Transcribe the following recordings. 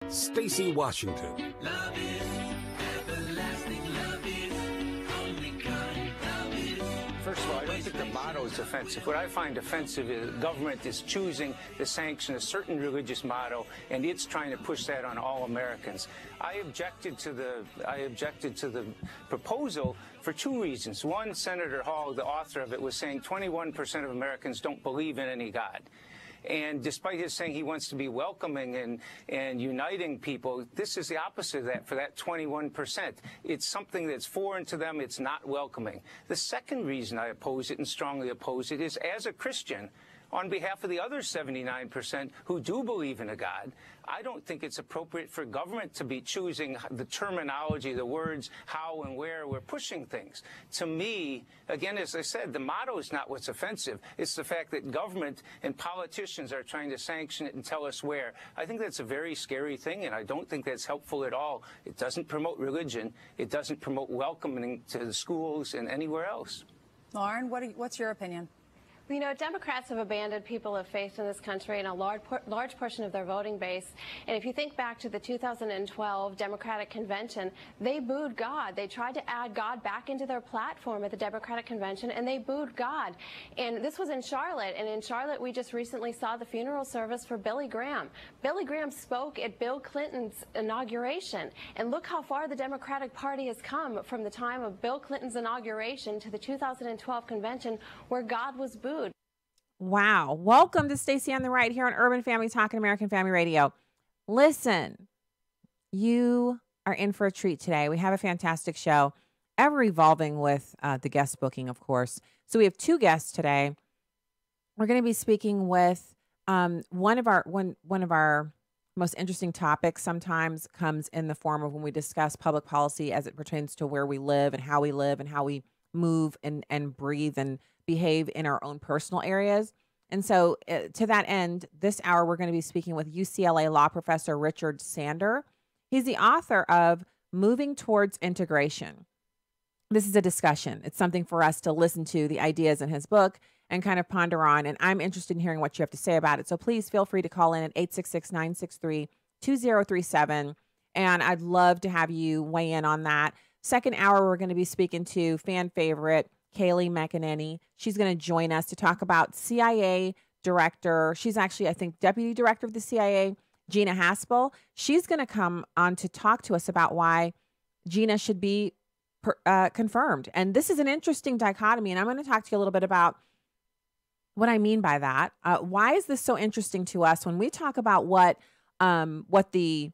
Stacey Washington. Love is everlasting. Love is only kind. Love is. First of all, I don't think the motto is offensive. What I find offensive is government is choosing to sanction a certain religious motto, and it's trying to push that on all Americans. I objected to the proposal for two reasons. One, Senator Hall, the author of it, was saying 21% of Americans don't believe in any God. And despite his saying he wants to be welcoming and uniting people, this is the opposite of that for that 21%. It's something that's foreign to them. It's not welcoming. The second reason I oppose it and strongly oppose it is, as a Christian, on behalf of the other 79% who do believe in a God, I don't think it's appropriate for government to be choosing the terminology, the words, how and where we're pushing things. To me, again, as I said, the motto is not what's offensive. It's the fact that government and politicians are trying to sanction it and tell us where. I think that's a very scary thing, and I don't think that's helpful at all. It doesn't promote religion. It doesn't promote welcoming to the schools and anywhere else. Lauren, what's your opinion? You know, Democrats have abandoned people of faith in this country and a large portion of their voting base. And if you think back to the 2012 Democratic Convention, they booed God. They tried to add God back into their platform at the Democratic Convention, and they booed God. And this was in Charlotte. And in Charlotte, we just recently saw the funeral service for Billy Graham. Billy Graham spoke at Bill Clinton's inauguration. And look how far the Democratic Party has come from the time of Bill Clinton's inauguration to the 2012 convention, where God was booed. Wow. Welcome to Stacey on the Right here on Urban Family Talk and American Family Radio. Listen, you are in for a treat today. We have a fantastic show, ever evolving with the guest booking, of course. So we have two guests today. We're going to be speaking with one of our most interesting topics. Sometimes comes in the form of when we discuss public policy as it pertains to where we live and how we move and breathe and behave in our own personal areas. And so to that end, this hour, we're going to be speaking with UCLA Law professor Richard Sander. He's the author of Moving Towards Integration. This is a discussion. It's something for us to listen to the ideas in his book and kind of ponder on. And I'm interested in hearing what you have to say about it. So please feel free to call in at 866-963-2037. And I'd love to have you weigh in on that. Second hour, we're going to be speaking to fan favorite Kayleigh McEnany. She's going to join us to talk about CIA director. She's actually, I think, deputy director of the CIA, Gina Haspel. She's going to come on to talk to us about why Gina should be confirmed. And this is an interesting dichotomy. And I'm going to talk to you a little bit about what I mean by that. Why is this so interesting to us when we talk about what the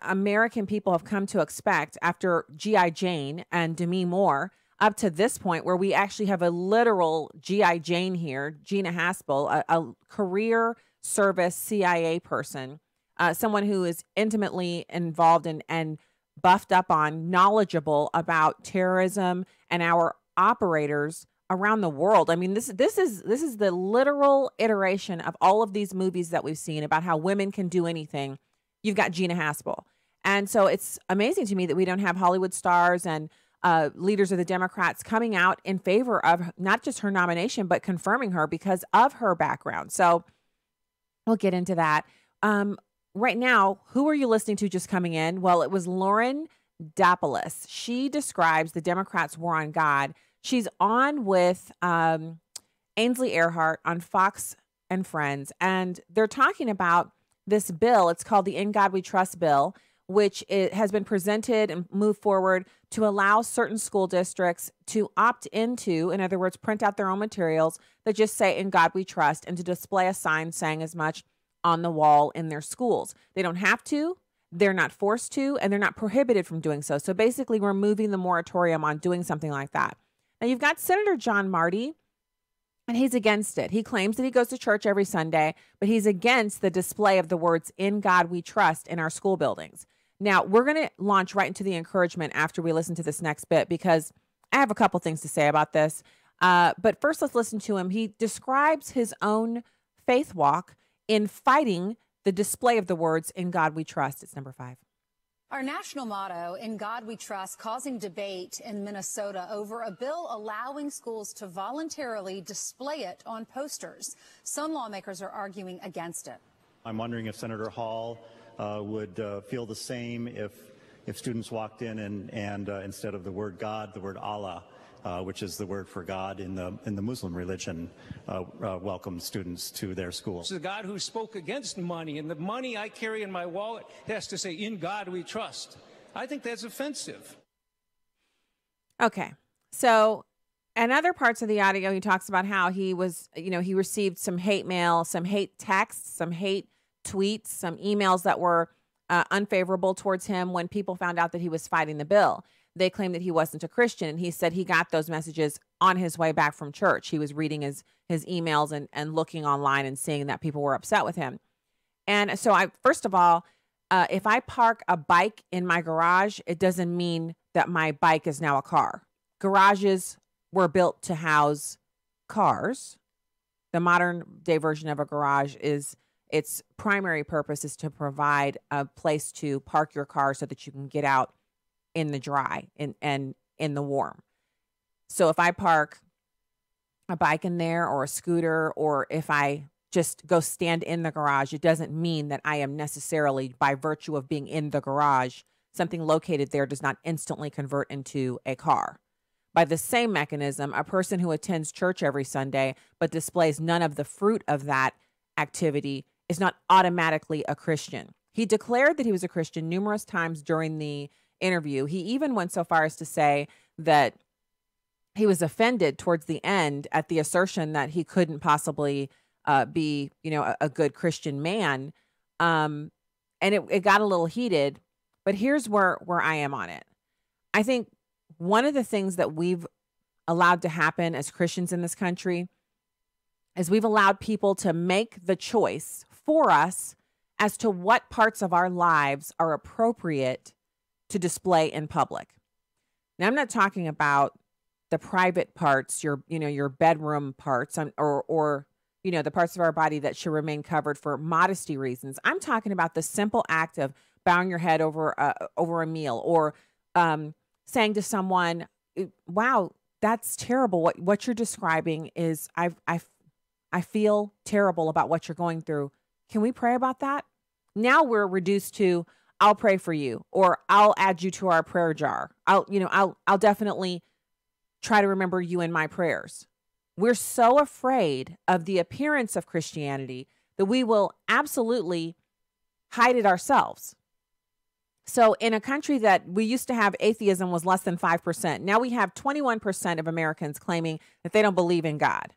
American people have come to expect after G.I. Jane and Demi Moore up to this point, where we actually have a literal G.I. Jane here, Gina Haspel, a career service CIA person, someone who is intimately involved in and buffed up on, knowledgeable about terrorism and our operators around the world. I mean, this is the literal iteration of all of these movies that we've seen about how women can do anything. You've got Gina Haspel. And so it's amazing to me that we don't have Hollywood stars and leaders of the Democrats coming out in favor of not just her nomination, but confirming her because of her background. So we'll get into that. Right now, who are you listening to just coming in? Well, it was Lauren Dapoulis. She describes the Democrats' war on God. She's on with Ainsley Earhardt on Fox and Friends, and they're talking about this bill. It's called the In God We Trust bill, which has been presented and moved forward to allow certain school districts to opt into, in other words, print out their own materials that just say, In God We Trust, and to display a sign saying as much on the wall in their schools. They don't have to, they're not forced to, and they're not prohibited from doing so. So basically, we're moving the moratorium on doing something like that. Now, you've got Senator John Marty, and he's against it. He claims that he goes to church every Sunday, but he's against the display of the words, In God We Trust, in our school buildings. Now, we're going to launch right into the encouragement after we listen to this next bit, because I have a couple things to say about this. But first, let's listen to him. He describes his own faith walk in fighting the display of the words, In God We Trust. It's number 5. Our national motto, In God We Trust, causing debate in Minnesota over a bill allowing schools to voluntarily display it on posters. Some lawmakers are arguing against it. I'm wondering if Senator Hall would feel the same if students walked in and instead of the word God, the word Allah, which is the word for God in the Muslim religion, welcome students to their school. It's the God who spoke against money, and the money I carry in my wallet has to say, "In God we trust." I think that's offensive. Okay. So in other parts of the audio, he talks about how he was, he received some hate mail, some hate texts, some hate tweets, some emails that were unfavorable towards him when people found out that he was fighting the bill. They claimed that he wasn't a Christian, and he said he got those messages on his way back from church. He was reading his emails and looking online and seeing that people were upset with him. And so first of all, if I park a bike in my garage, it doesn't mean that my bike is now a car. Garages were built to house cars. The modern day version of a garage is its primary purpose is to provide a place to park your car so that you can get out in the dry and in the warm. So if I park a bike in there or a scooter, or if I just go stand in the garage, it doesn't mean that I am necessarily, by virtue of being in the garage, something located there does not instantly convert into a car. By the same mechanism, a person who attends church every Sunday but displays none of the fruit of that activity is not automatically a Christian. He declared that he was a Christian numerous times during the interview. He even went so far as to say that he was offended towards the end at the assertion that he couldn't possibly be, a good Christian man. And it got a little heated, but here's where I am on it. I think one of the things that we've allowed to happen as Christians in this country is we've allowed people to make the choice for us as to what parts of our lives are appropriate to display in public. Now, I'm not talking about the private parts, your bedroom parts, or the parts of our body that should remain covered for modesty reasons. I'm talking about the simple act of bowing your head over a meal, or saying to someone, "Wow, that's terrible. What you're describing is I feel terrible about what you're going through. Can we pray about that?" Now we're reduced to, "I'll pray for you," or "I'll add you to our prayer jar. I'll definitely try to remember you in my prayers." We're so afraid of the appearance of Christianity that we will absolutely hide it ourselves. So in a country that we used to have atheism was less than 5%, now we have 21% of Americans claiming that they don't believe in God.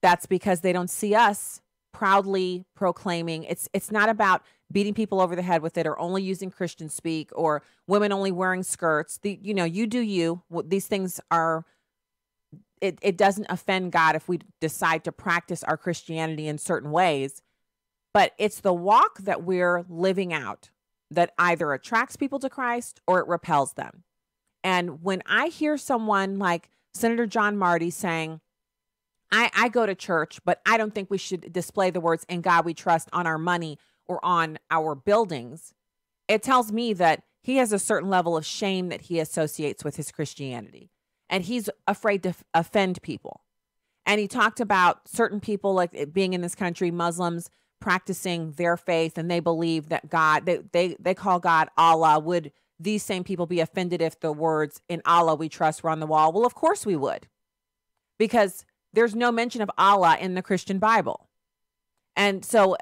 That's because they don't see us proudly proclaiming. It's not about beating people over the head with it, or only using Christian speak, or women only wearing skirts. You do you. These things are, it doesn't offend God if we decide to practice our Christianity in certain ways. But it's the walk that we're living out that either attracts people to Christ or it repels them. And when I hear someone like Senator John Marty saying, I go to church, but I don't think we should display the words "In God we trust" on our money or on our buildings, it tells me that he has a certain level of shame that he associates with his Christianity. And he's afraid to offend people. And he talked about certain people, like it being in this country, Muslims, practicing their faith, and they believe that God, they call God Allah. Would these same people be offended if the words "In Allah we trust" were on the wall? Well, of course we would, because there's no mention of Allah in the Christian Bible. And so,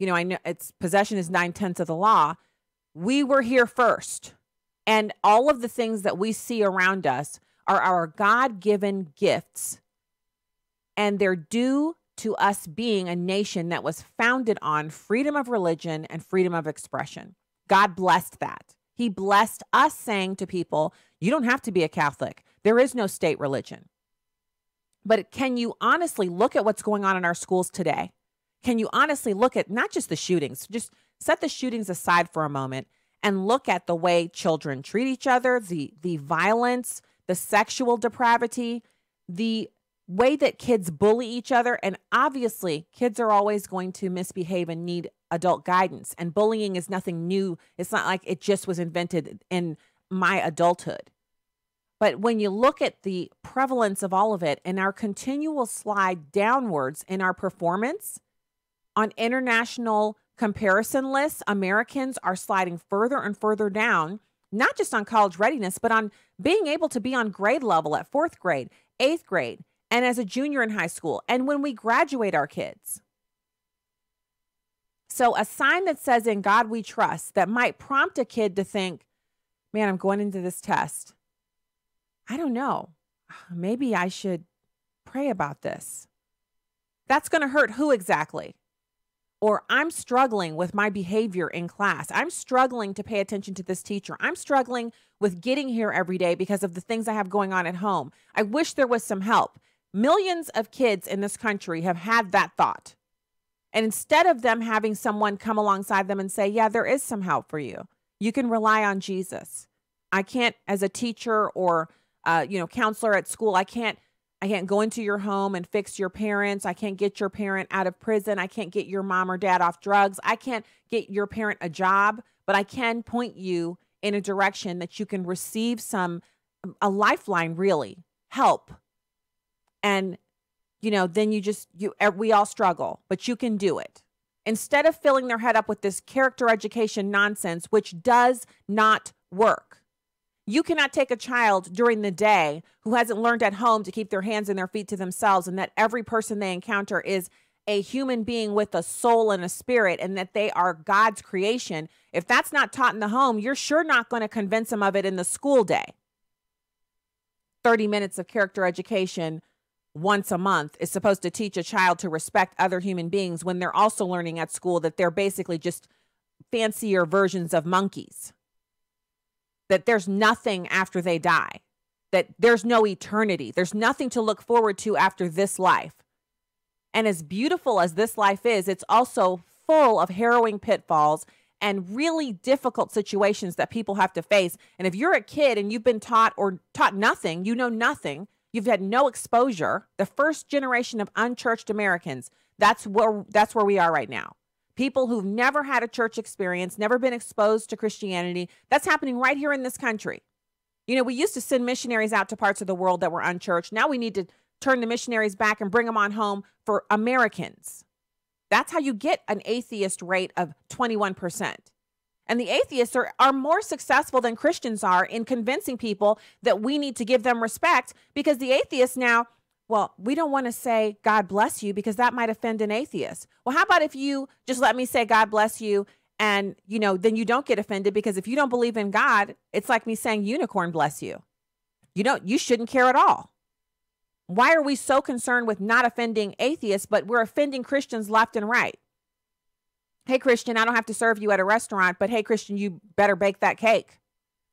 I know it's possession is 9/10 of the law. We were here first. And all of the things that we see around us are our God-given gifts. And they're due to us being a nation that was founded on freedom of religion and freedom of expression. God blessed that. He blessed us saying to people, you don't have to be a Catholic. There is no state religion. But can you honestly look at what's going on in our schools today? Can you honestly look at not just the shootings, just set the shootings aside for a moment and look at the way children treat each other, the violence, the sexual depravity, the way that kids bully each other. And obviously, kids are always going to misbehave and need adult guidance. And bullying is nothing new. It's not like it just was invented in my adulthood. But when you look at the prevalence of all of it and our continual slide downwards in our performance On international comparison lists, Americans are sliding further and further down, not just on college readiness, but on being able to be on grade level at 4th grade, 8th grade, and as a junior in high school, and when we graduate our kids. So a sign that says, "In God we trust," that might prompt a kid to think, man, I'm going into this test. I don't know. Maybe I should pray about this. That's going to hurt who exactly? Or I'm struggling with my behavior in class. I'm struggling to pay attention to this teacher. I'm struggling with getting here every day because of the things I have going on at home. I wish there was some help. Millions of kids in this country have had that thought. And instead of them having someone come alongside them and say, yeah, there is some help for you. You can rely on Jesus. I can't, as a teacher or, counselor at school, I can't go into your home and fix your parents. I can't get your parent out of prison. I can't get your mom or dad off drugs. I can't get your parent a job, but I can point you in a direction that you can receive a lifeline, really, help. And, then we all struggle, but you can do it. Instead of filling their head up with this character education nonsense, which does not work. You cannot take a child during the day who hasn't learned at home to keep their hands and their feet to themselves, and that every person they encounter is a human being with a soul and a spirit, and that they are God's creation. If that's not taught in the home, you're sure not going to convince them of it in the school day. 30 minutes of character education once a month is supposed to teach a child to respect other human beings when they're also learning at school that they're basically just fancier versions of monkeys. That there's nothing after they die, that there's no eternity. There's nothing to look forward to after this life. And as beautiful as this life is, it's also full of harrowing pitfalls and really difficult situations that people have to face. And if you're a kid and you've been taught nothing, you know nothing, you've had no exposure, the first generation of unchurched Americans, that's where we are right now. People who've never had a church experience, never been exposed to Christianity. That's happening right here in this country. We used to send missionaries out to parts of the world that were unchurched. Now we need to turn the missionaries back and bring them on home for Americans. That's how you get an atheist rate of 21%. And the atheists are more successful than Christians are in convincing people that we need to give them respect, because the atheists now, well, we don't want to say God bless you because that might offend an atheist. Well, how about if you just let me say God bless you and, then you don't get offended, because if you don't believe in God, it's like me saying unicorn bless you. You shouldn't care at all. Why are we so concerned with not offending atheists, but we're offending Christians left and right? Hey, Christian, I don't have to serve you at a restaurant, but hey, Christian, you better bake that cake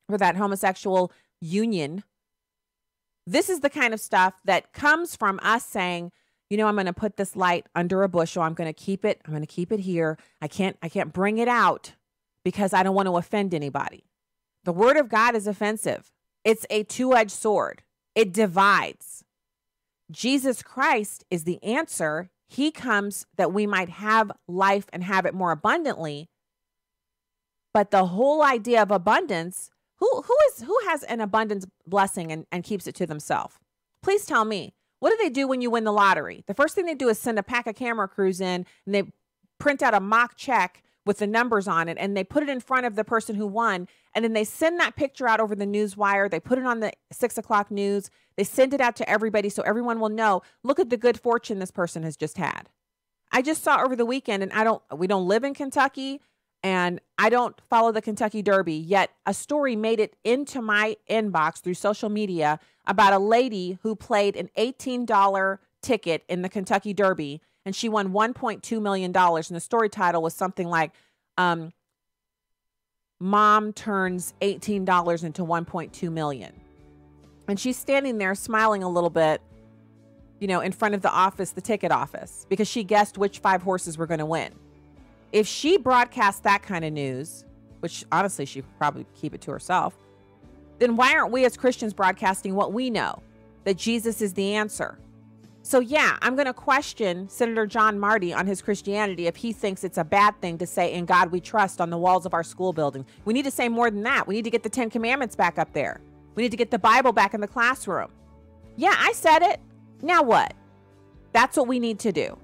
for that homosexual union. This is the kind of stuff that comes from us saying, I'm going to put this light under a bushel. I'm going to keep it. I'm going to keep it here. I can't bring it out because I don't want to offend anybody. The word of God is offensive. It's a two-edged sword. It divides. Jesus Christ is the answer. He comes that we might have life and have it more abundantly. But the whole idea of abundance, who has an abundance blessing and keeps it to themselves? Please tell me. What do they do when you win the lottery? The first thing they do is send a pack of camera crews in, and they print out a mock check with the numbers on it, and they put it in front of the person who won, and then they send that picture out over the news wire. They put it on the 6 o'clock news. They send it out to everybody so everyone will know, look at the good fortune this person has just had. I just saw over the weekend, and we don't live in Kentucky, and I don't follow the Kentucky Derby, yet a story made it into my inbox through social media about a lady who played an $18 ticket in the Kentucky Derby, and she won $1.2 million. And the story title was something like, Mom turns $18 into $1.2 million. And she's standing there smiling a little bit, in front of the ticket office, because she guessed which 5 horses were going to win. If she broadcasts that kind of news, which honestly she could probably keep it to herself, then why aren't we as Christians broadcasting what we know, that Jesus is the answer? So yeah, I'm going to question Senator John Marty on his Christianity if he thinks it's a bad thing to say, "In God we trust," on the walls of our school building. We need to say more than that. We need to get the 10 Commandments back up there. We need to get the Bible back in the classroom. Yeah, I said it. Now what? That's what we need to do.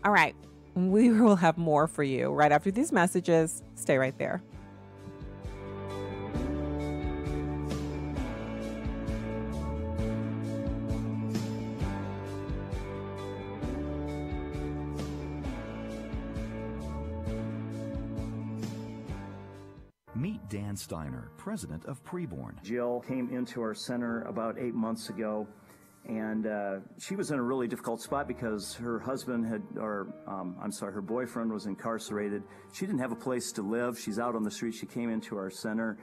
All right. We will have more for you right after these messages. Stay right there. Meet Dan Steiner, president of Preborn. Jill came into our center about 8 months ago, and she was in a really difficult spot because her husband her boyfriend was incarcerated. She didn't have a place to live. She's out on the street. She came into our center,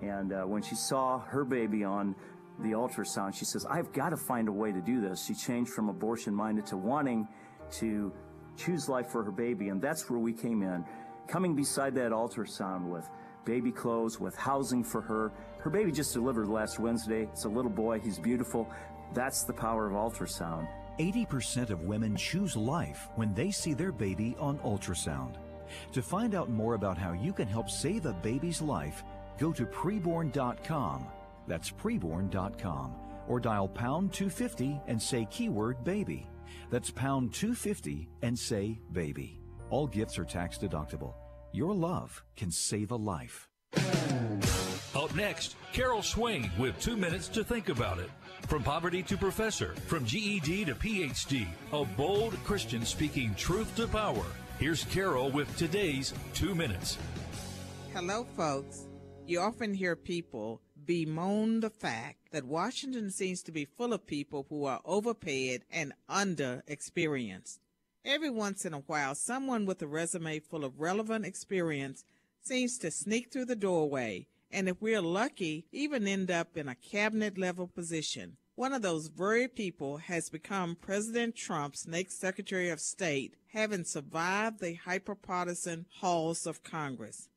and when she saw her baby on the ultrasound, she says, I've got to find a way to do this. She changed from abortion-minded to wanting to choose life for her baby, and that's where we came in, coming beside that ultrasound with baby clothes, with housing for her. Her baby just delivered last Wednesday. It's a little boy. He's beautiful. That's the power of ultrasound. 80% of women choose life when they see their baby on ultrasound. To find out more about how you can help save a baby's life, go to preborn.com. That's preborn.com. Or dial pound 250 and say keyword baby. That's pound 250 and say baby. All gifts are tax deductible. Your love can save a life. Up next, Carol Swain with 2 minutes to think about it. From poverty to professor, from GED to PhD, a bold Christian speaking truth to power. Here's Carol with today's 2 minutes. Hello, folks. You often hear people bemoan the fact that Washington seems to be full of people who are overpaid and underexperienced. Every once in a while, someone with a resume full of relevant experience seems to sneak through the doorway, and if we're lucky, even end up in a cabinet-level position. One of those very people has become President Trump's next Secretary of State, having survived the hyper-partisan halls of Congress.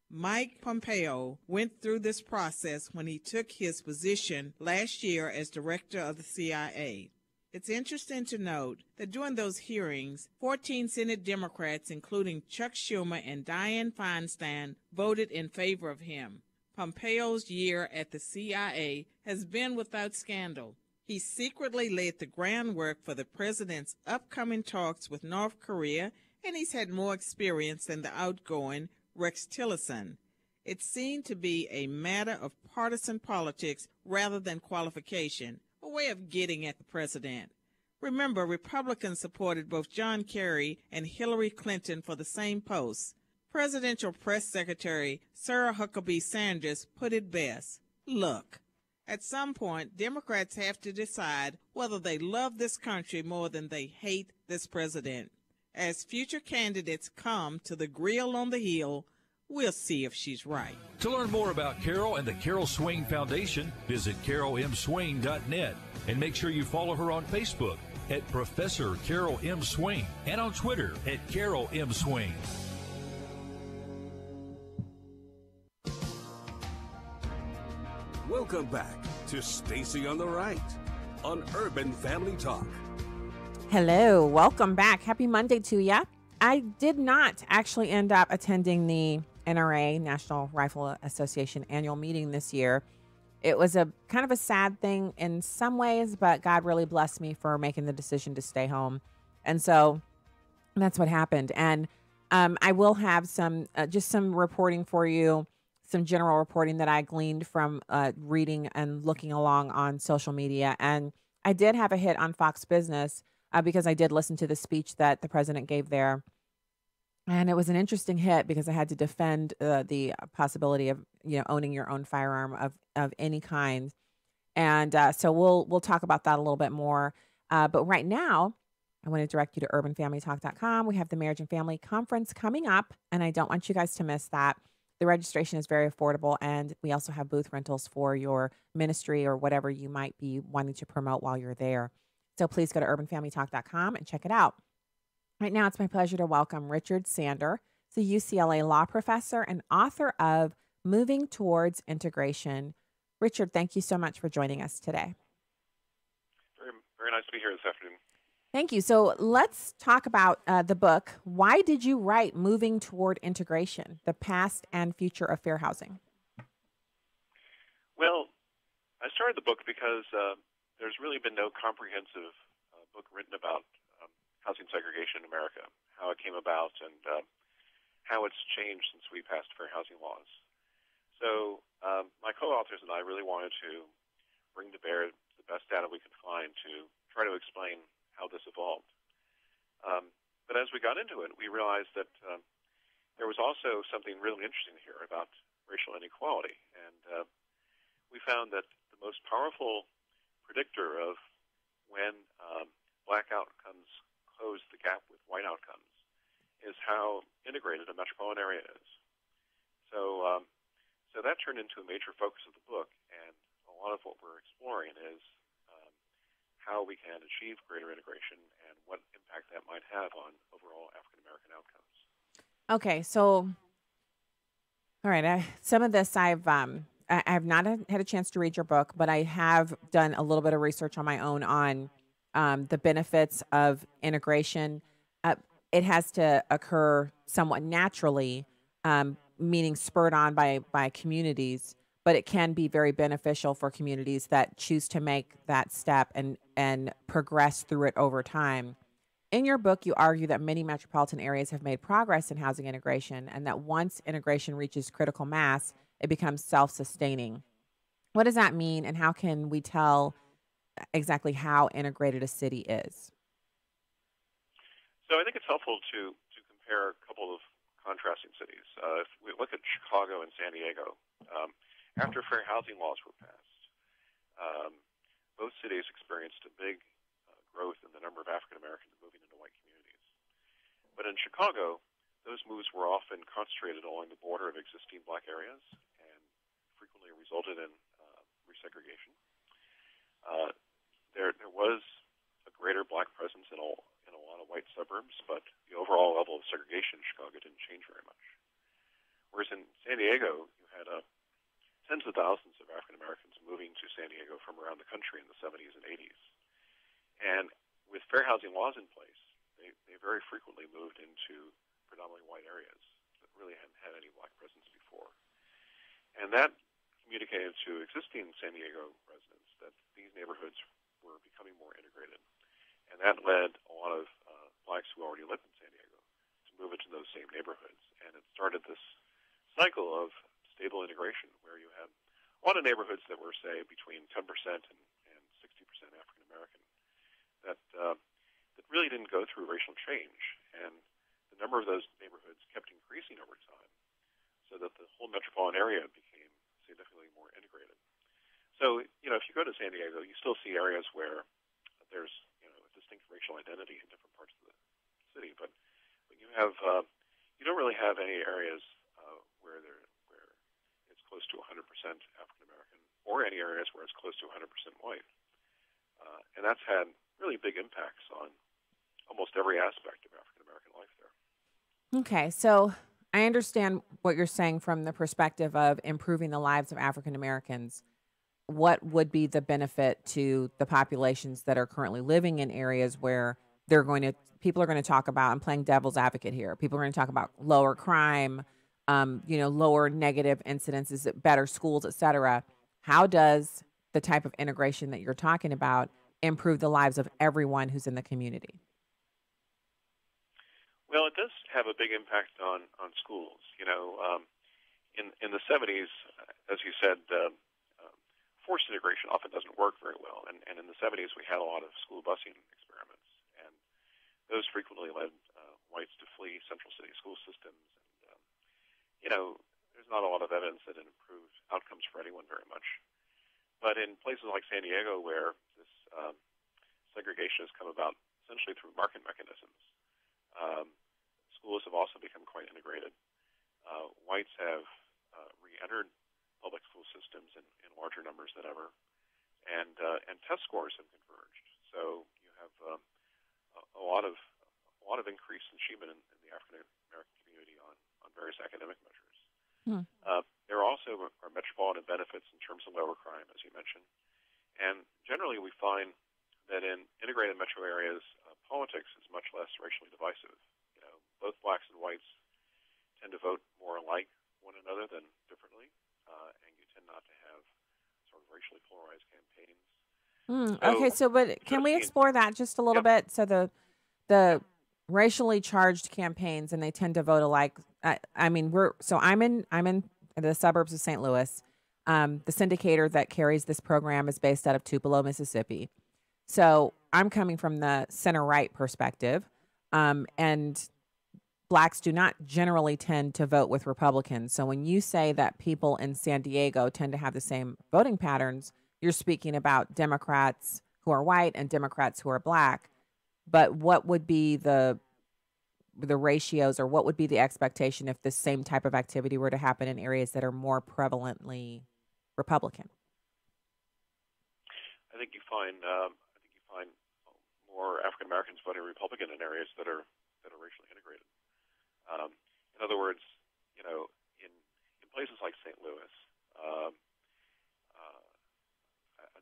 Mike Pompeo went through this process when he took his position last year as director of the CIA. It's interesting to note that during those hearings, 14 Senate Democrats, including Chuck Schumer and Dianne Feinstein, voted in favor of him. Pompeo's year at the CIA has been without scandal. He secretly laid the groundwork for the president's upcoming talks with North Korea, and he's had more experience than the outgoing Rex Tillerson. It's seen to be a matter of partisan politics rather than qualification, a way of getting at the president. Remember, Republicans supported both John Kerry and Hillary Clinton for the same posts. Presidential Press Secretary Sarah Huckabee Sanders put it best. Look, at some point, Democrats have to decide whether they love this country more than they hate this president. As future candidates come to the grill on the hill, we'll see if she's right. To learn more about Carol and the Carol Swain Foundation, visit carolmswain.net and make sure you follow her on Facebook at Professor Carol M. Swain and on Twitter at Carol M. Swain. Welcome back to Stacy on the Right on Urban Family Talk. Hello, welcome back. Happy Monday to ya. I did not actually end up attending the NRA, National Rifle Association annual meeting this year. It was a kind of a sad thing in some ways, but God really blessed me for making the decision to stay home. And so that's what happened. And I will have some reporting for you, some general reporting that I gleaned from reading and looking along on social media. And I did have a hit on Fox Business because I did listen to the speech that the president gave there. And it was an interesting hit because I had to defend the possibility of, owning your own firearm of any kind. And so we'll talk about that a little bit more. But right now, I want to direct you to urbanfamilytalk.com. We have the Marriage and Family Conference coming up, and I don't want you guys to miss that. The registration is very affordable, and we also have booth rentals for your ministry or whatever you might be wanting to promote while you're there. So please go to urbanfamilytalk.com and check it out. Right now, it's my pleasure to welcome Richard Sander, the UCLA Law professor and author of Moving Towards Integration. Richard, thank you so much for joining us today. Very, very nice to be here this afternoon. Thank you. So let's talk about the book. Why did you write Moving Toward Integration, the Past and Future of Fair Housing? Well, I started the book because there's really been no comprehensive book written about housing segregation in America, how it came about, and how it's changed since we passed fair housing laws. So my co-authors and I really wanted to bring to bear the best data we could find to try to explain how this evolved. But as we got into it, we realized that there was also something really interesting here about racial inequality. And we found that the most powerful predictor of when black outcomes close the gap with white outcomes is how integrated a metropolitan area is. So, so that turned into a major focus of the book, and a lot of what we're exploring is how we can achieve greater integration and what impact that might have on overall African American outcomes. Okay, so all right, some of this I have not had a chance to read your book, but I have done a little bit of research on my own on the benefits of integration. It has to occur somewhat naturally, meaning spurred on by communities, but it can be very beneficial for communities that choose to make that step and progress through it over time. In your book, you argue that many metropolitan areas have made progress in housing integration, and that once integration reaches critical mass, it becomes self-sustaining. What does that mean, and how can we tell exactly how integrated a city is? So I think it's helpful to compare a couple of contrasting cities. If we look at Chicago and San Diego, after fair housing laws were passed, both cities experienced a big growth in the number of African Americans moving into white communities. But in Chicago, those moves were often concentrated along the border of existing black areas and frequently resulted in resegregation. There was a greater black presence in a lot of white suburbs, but the overall level of segregation in Chicago didn't change very much. Whereas in San Diego, you had tens of thousands of African Americans moving to San Diego from around the country in the 70s and 80s. And with fair housing laws in place, they very frequently moved into predominantly white areas that really hadn't had any black presence before. And that communicated to existing San Diego residents that these neighborhoods were becoming more integrated. And that led a lot of blacks who already lived in San Diego to move into those same neighborhoods. And it started this cycle of stable integration where you had a lot of neighborhoods that were, say, between 10% and 60% African American that really didn't go through racial change. And the number of those neighborhoods kept increasing over time so that the whole metropolitan area became significantly more integrated. So, if you go to San Diego, you still see areas where there's, a distinct racial identity in different parts of the city, but you have, you don't really have any areas where it's close to 100% African American, or any areas where it's close to 100% white. And that's had really big impacts on almost every aspect of African American life there. Okay, so I understand what you're saying from the perspective of improving the lives of African Americans. What would be the benefit to the populations that are currently living in areas where people are going to talk about, I'm playing devil's advocate here, people are going to talk about lower crime, lower negative incidences, better schools, et cetera. How does the type of integration that you're talking about improve the lives of everyone who's in the community? Well, it does have a big impact on schools. In the 70s, as you said, forced integration often doesn't work very well. And in the 70s, we had a lot of school busing experiments. And those frequently led whites to flee central city school systems. And, there's not a lot of evidence that it improved outcomes for anyone very much. But in places like San Diego, where this segregation has come about essentially through market mechanisms, schools have also become quite integrated. Whites have re-entered public school systems in larger numbers than ever, and test scores have converged. So you have a lot of increased achievement in the African American community on various academic measures. There also are metropolitan benefits in terms of lower crime, as you mentioned, and generally we find that in integrated metro areas, politics is much less racially divisive. Both blacks and whites tend to vote more alike one another than differently, and you tend not to have sort of racially polarized campaigns. Okay, but can we explore that just a little bit so the the racially charged campaigns, and they tend to vote alike. I'm in the suburbs of St. Louis. The syndicator that carries this program is based out of Tupelo, Mississippi. So I'm coming from the center-right perspective, and blacks do not generally tend to vote with Republicans. So when you say that people in San Diego tend to have the same voting patterns, you're speaking about Democrats who are white and Democrats who are black. But what would be the ratios, or what would be the expectation if the same type of activity were to happen in areas that are more prevalently Republican? I think you find more African Americans voting Republican in areas that are racially integrated. In other words, in places like St. Louis, I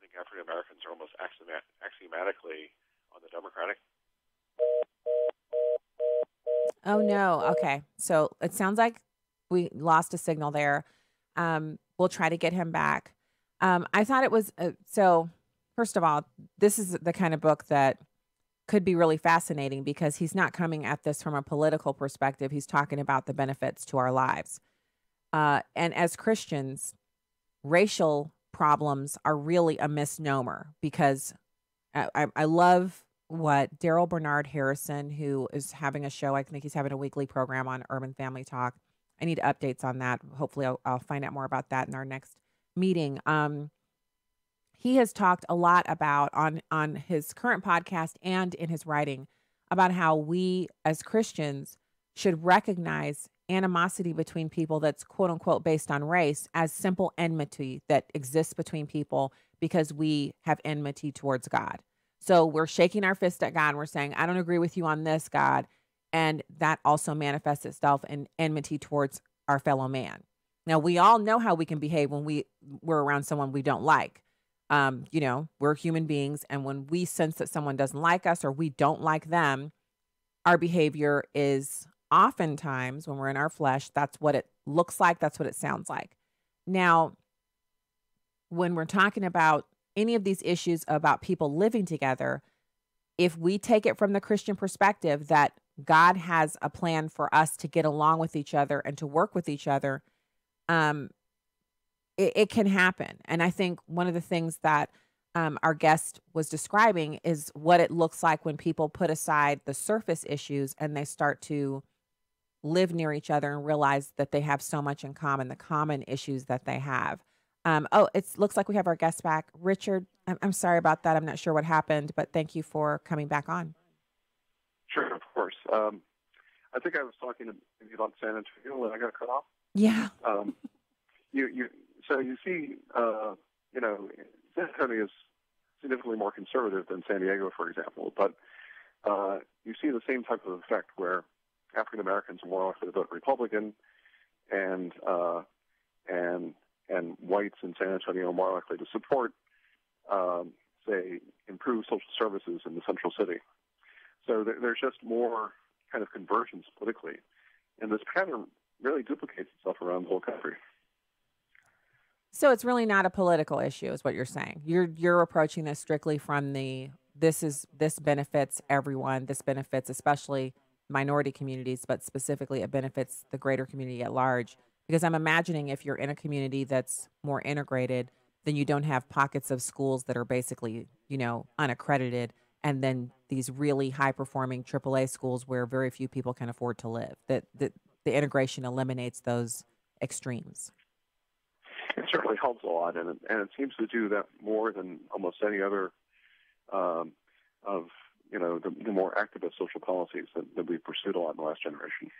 think African Americans are almost axiomatically on the Democratic. Oh no. Okay. So it sounds like we lost a signal there. We'll try to get him back. I thought it was so. First of all, this is the kind of book that could be really fascinating because he's not coming at this from a political perspective. He's talking about the benefits to our lives. And as Christians, racial problems are really a misnomer because I love what Daryl Bernard Harrison, who is having a show, I think he's having a weekly program on Urban Family Talk. I need updates on that. Hopefully I'll find out more about that in our next meeting. He has talked a lot about on his current podcast and in his writing about how we as Christians should recognize animosity between people that's quote unquote based on race as simple enmity that exists between people because we have enmity towards God. So we're shaking our fist at God and we're saying, I don't agree with you on this, God. And that also manifests itself in enmity towards our fellow man. Now, we all know how we can behave when we're around someone we don't like. We're human beings. And when we sense that someone doesn't like us or we don't like them, our behavior is oftentimes, when we're in our flesh, that's what it looks like. That's what it sounds like. Now, when we're talking about any of these issues about people living together, if we take it from the Christian perspective that God has a plan for us to get along with each other and to work with each other, it can happen. And I think one of the things that our guest was describing is what it looks like when people put aside the surface issues and they start to live near each other and realize that they have so much in common, the common issues that they have. It looks like we have our guest back. Richard, I'm sorry about that. I'm not sure what happened, but thank you for coming back on. Sure, of course. I think I was talking about San Antonio when I got cut off. Yeah. So you see, San Antonio is significantly more conservative than San Diego, for example. But you see the same type of effect where African Americans are more likely to vote Republican, and whites in San Antonio are more likely to support, say, improved social services in the central city. So there's just more kind of convergence politically, and this pattern really duplicates itself around the whole country. So it's really not a political issue, is what you're saying. You're approaching this strictly from this benefits everyone. This benefits especially minority communities, but specifically it benefits the greater community at large. Because I'm imagining if you're in a community that's more integrated, then you don't have pockets of schools that are basically, unaccredited, and then these really high-performing AAA schools where very few people can afford to live. That the integration eliminates those extremes. It certainly helps a lot, and it seems to do that more than almost any other of the more activist social policies that we've pursued a lot in the last generation.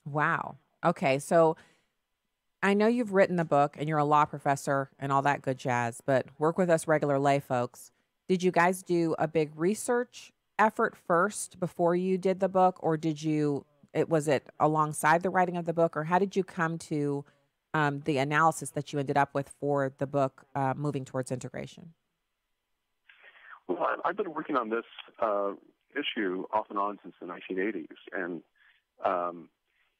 Wow. Okay, so I know you've written the book and you're a law professor and all that good jazz, but work with us regular lay folks. Did you guys do a big research effort first before you did the book, or was it alongside the writing of the book, or how did you come to the analysis that you ended up with for the book, Moving Towards Integration? Well, I've been working on this issue off and on since the 1980s, and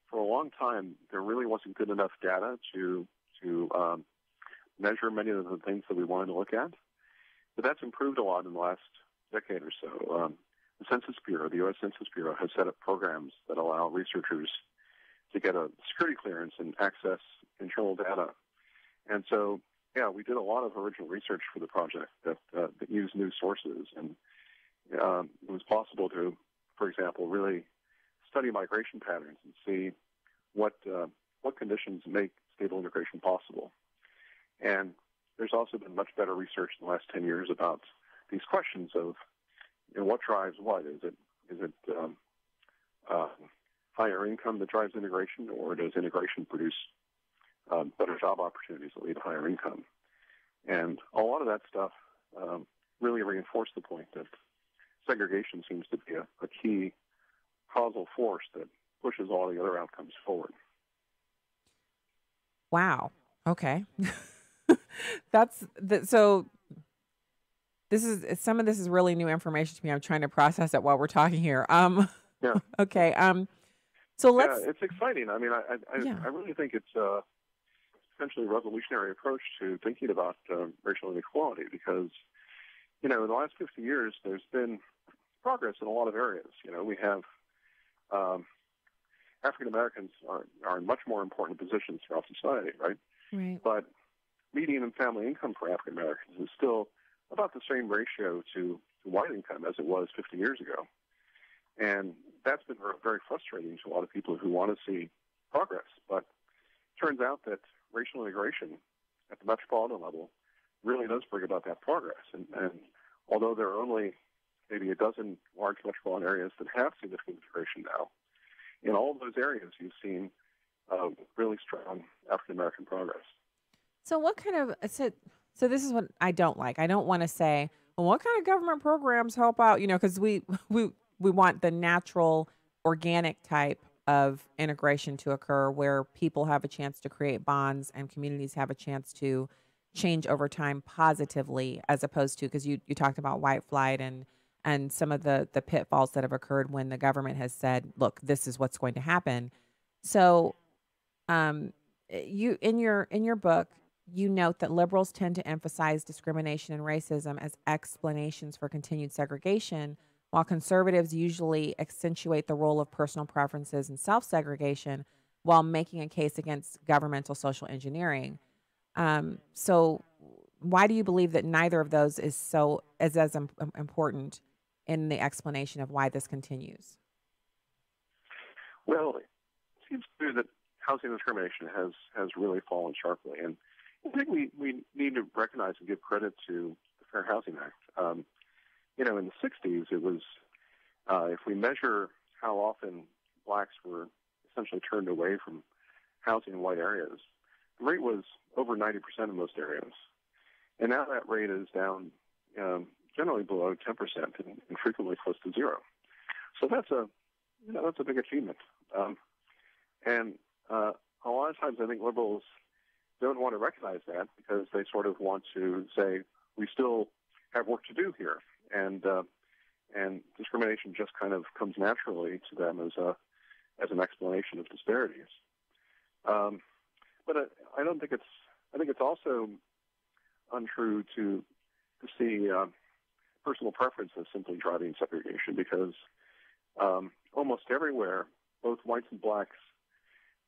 for a long time, there really wasn't good enough data to measure many of the things that we wanted to look at. But that's improved a lot in the last decade or so. the Census Bureau, the U.S. Census Bureau, has set up programs that allow researchers to get a security clearance and access internal data. And so, yeah, we did a lot of original research for the project that used new sources, and it was possible to, for example, really study migration patterns and see what conditions make stable integration possible. And there's also been much better research in the last 10 years about these questions of, what drives what? Is it higher income that drives integration, or does integration produce better job opportunities that lead to higher income? And a lot of that stuff really reinforced the point that segregation seems to be a key causal force that pushes all the other outcomes forward. Wow. Okay. So some of this is really new information to me. I'm trying to process it while we're talking here. Yeah. Okay. So let's. Yeah, it's exciting. I mean, I really think it's essentially a revolutionary approach to thinking about racial inequality because, in the last 50 years, there's been progress in a lot of areas. We have African Americans are in much more important positions throughout society, right? Right. But median and family income for African Americans is still about the same ratio to white income as it was 50 years ago. And that's been very frustrating to a lot of people who want to see progress. But it turns out that racial integration at the metropolitan level really does bring about that progress. And although there are only maybe a dozen large metropolitan areas that have significant integration now, in all of those areas you've seen really strong African American progress. So what kind of so this is what I don't like. I don't want to say, well, what kind of government programs help out? Because we want the natural, organic type of integration to occur where people have a chance to create bonds and communities have a chance to change over time positively, as opposed to, because you talked about white flight and some of the pitfalls that have occurred when the government has said, look, this is what's going to happen. So you in your book, you note that liberals tend to emphasize discrimination and racism as explanations for continued segregation, while conservatives usually accentuate the role of personal preferences and self-segregation while making a case against governmental social engineering. So why do you believe that neither of those is as important in the explanation of why this continues? Well, it seems clear that housing discrimination has really fallen sharply. And I think we need to recognize and give credit to the Fair Housing Act. In the 60s, it was, if we measure how often blacks were essentially turned away from housing in white areas, the rate was over 90% in most areas. And now that rate is down generally below 10% and frequently close to zero. So that's a big achievement. And a lot of times I think liberals don't want to recognize that because they sort of want to say, we still have work to do here. And discrimination just kind of comes naturally to them as an explanation of disparities. But I don't think I think it's also untrue to see personal preference as simply driving segregation because almost everywhere, both whites and blacks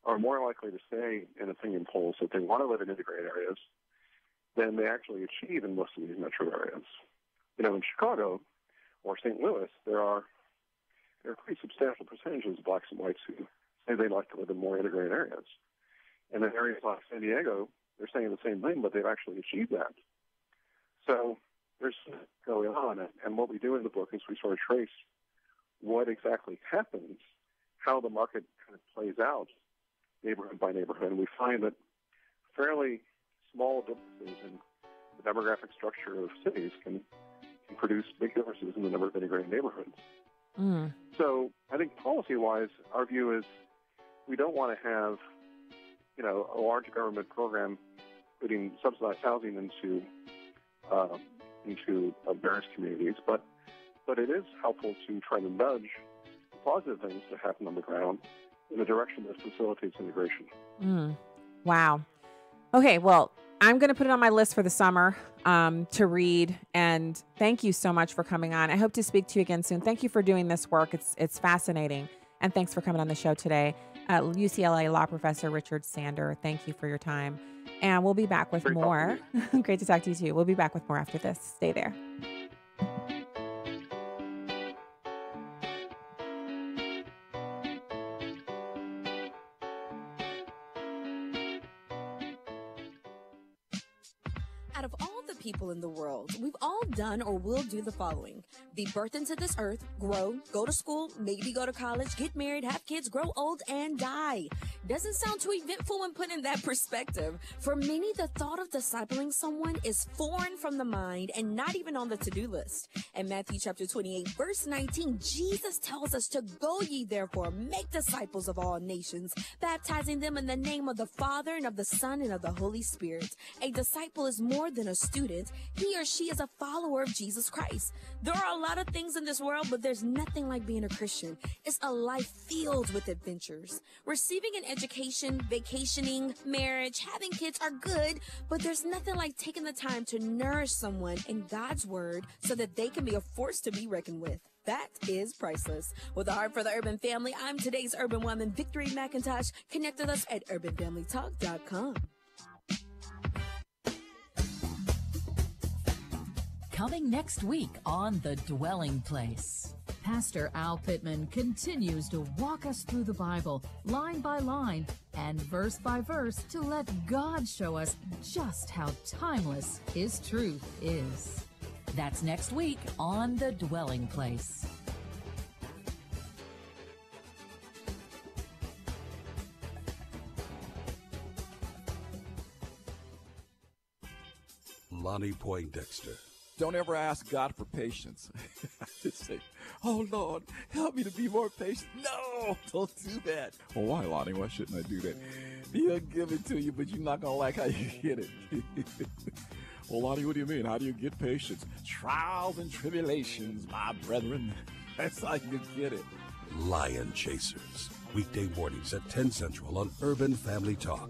are more likely to say in opinion polls that they want to live in integrated areas than they actually achieve in most of these metro areas. In Chicago or St. Louis, there are pretty substantial percentages of blacks and whites who say they'd like to live in more integrated areas. And in areas like San Diego, they're saying the same thing, but they've actually achieved that. So there's going on. And what we do in the book is we sort of trace what exactly happens, how the market kind of plays out neighborhood by neighborhood. And we find that fairly small differences in the demographic structure of cities can produce big differences in the number of integrated neighborhoods. Mm. So I think policy-wise, our view is we don't want to have, a large government program putting subsidized housing into various communities, but it is helpful to try to nudge positive things to happen on the ground in a direction that facilitates integration. Mm. Wow. Okay, well, I'm going to put it on my list for the summer. to read. And thank you so much for coming on. I hope to speak to you again soon. Thank you for doing this work. It's fascinating. And thanks for coming on the show today. UCLA Law Professor Richard Sander, thank you for your time. And we'll be back with more. Great to talk to you too. We'll be back with more after this. Stay there. Out of all the people in the world, we've all done or will do the following: be birthed into this earth, grow, go to school, maybe go to college, get married, have kids, grow old, and die. Doesn't sound too eventful when put in that perspective. For many, the thought of discipling someone is foreign from the mind and not even on the to-do list. In Matthew chapter 28, verse 19, Jesus tells us to go ye therefore, make disciples of all nations, baptizing them in the name of the Father and of the Son and of the Holy Spirit. A disciple is more than a student. He or she is a follower of Jesus Christ. There are a lot of things in this world, but there's nothing like being a Christian. It's a life filled with adventures. Receiving an education, vacationing, marriage, having kids are good, but there's nothing like taking the time to nourish someone in God's word so that they can be a force to be reckoned with. That is priceless. With a heart for the urban family, I'm today's urban woman, Victory McIntosh. Connect with us at urbanfamilytalk.com. Coming next week on The Dwelling Place, Pastor Al Pittman continues to walk us through the Bible, line by line and verse by verse, to let God show us just how timeless His truth is. That's next week on The Dwelling Place. Lonnie Poindexter. Don't ever ask God for patience. Just say, oh, Lord, help me to be more patient. No, don't do that. Well, why, Lonnie? Why shouldn't I do that? He'll give it to you, but you're not going to like how you get it. Well, Lonnie, what do you mean? How do you get patience? Trials and tribulations, my brethren. That's how you get it. Lion Chasers. Weekday mornings at 10 Central on Urban Family Talk.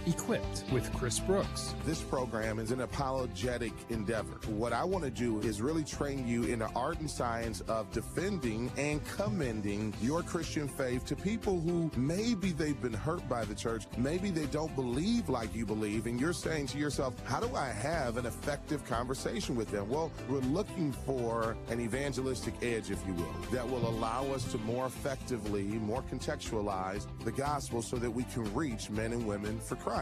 Equipped with Chris Brooks. This program is an apologetic endeavor. What I want to do is really train you in the art and science of defending and commending your Christian faith to people who maybe they've been hurt by the church, maybe they don't believe like you believe, and you're saying to yourself, how do I have an effective conversation with them? Well, we're looking for an evangelistic edge, if you will, that will allow us to more effectively, more contextualize the gospel so that we can reach men and women for Christ.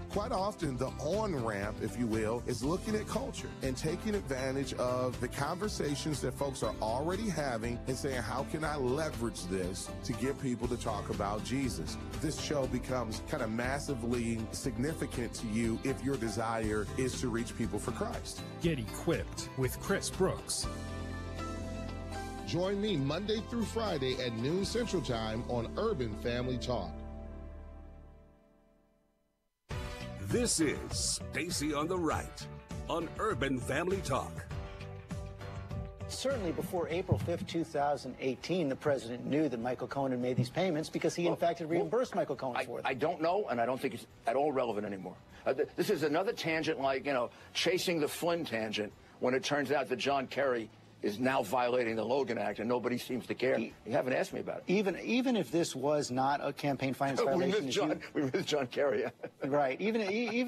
Quite often, the on-ramp, if you will, is looking at culture and taking advantage of the conversations that folks are already having and saying, how can I leverage this to get people to talk about Jesus? This show becomes kind of massively significant to you if your desire is to reach people for Christ. Get equipped with Chris Brooks. Join me Monday through Friday at noon Central Time on Urban Family Talk. This is Stacy on the Right on Urban Family Talk. Certainly before April 5th, 2018, the president knew that Michael Cohen had made these payments because he, in fact, had reimbursed Michael Cohen for them. I don't know, and I don't think it's at all relevant anymore. This is another tangent like, chasing the Flynn tangent when it turns out that John Kerry is now violating the Logan Act, and nobody seems to care. You haven't asked me about it. Even if this was not a campaign finance violation, we missed John Kerry. Right. Even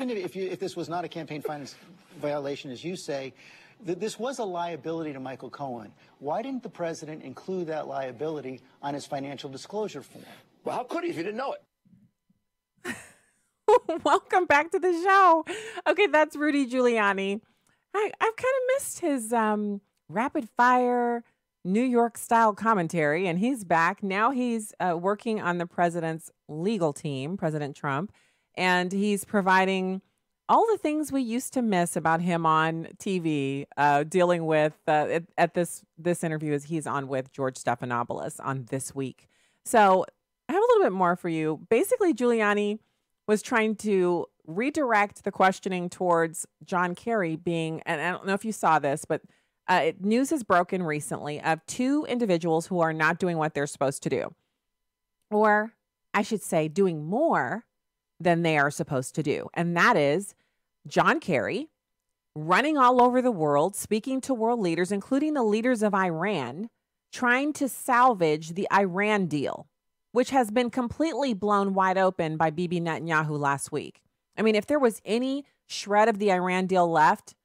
if this was not a campaign finance violation, as you say, this was a liability to Michael Cohen. Why didn't the president include that liability on his financial disclosure form? Well, how could he if he didn't know it? Welcome back to the show. Okay, that's Rudy Giuliani. I've kind of missed his rapid fire New York style commentary, and he's back. Now he's working on the president's legal team, President Trump, and he's providing all the things we used to miss about him on TV, dealing with at this interview as he's on with George Stephanopoulos on This Week. So I have a little bit more for you. Basically, Giuliani was trying to redirect the questioning towards John Kerry being, and I don't know if you saw this, but news has broken recently of two individuals who are not doing what they're supposed to do. Or I should say doing more than they are supposed to do. And that is John Kerry, running all over the world, speaking to world leaders, including the leaders of Iran, trying to salvage the Iran deal, which has been completely blown wide open by Bibi Netanyahu last week. I mean, if there was any shred of the Iran deal left,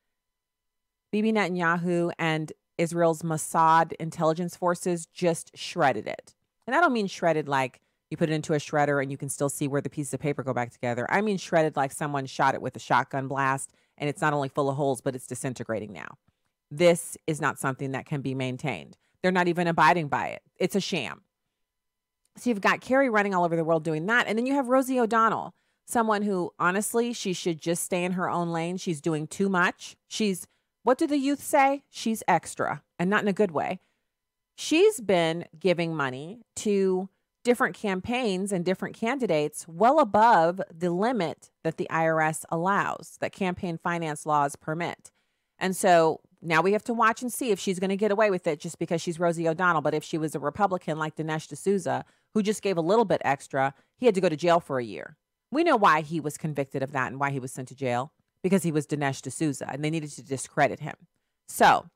Bibi Netanyahu and Israel's Mossad intelligence forces just shredded it. And I don't mean shredded like you put it into a shredder and you can still see where the pieces of paper go back together. I mean shredded like someone shot it with a shotgun blast and it's not only full of holes, but it's disintegrating now. This is not something that can be maintained. They're not even abiding by it. It's a sham. So you've got Kerry running all over the world doing that. And then you have Rosie O'Donnell, someone who, honestly, she should just stay in her own lane. She's doing too much. What do the youth say? She's extra, and not in a good way. She's been giving money to different campaigns and different candidates well above the limit that the IRS allows, that campaign finance laws permit. And so now we have to watch and see if she's going to get away with it just because she's Rosie O'Donnell. But if she was a Republican like Dinesh D'Souza, who just gave a little bit extra, he had to go to jail for a year. We know why he was convicted of that and why he was sent to jail, because he was Dinesh D'Souza and they needed to discredit him. So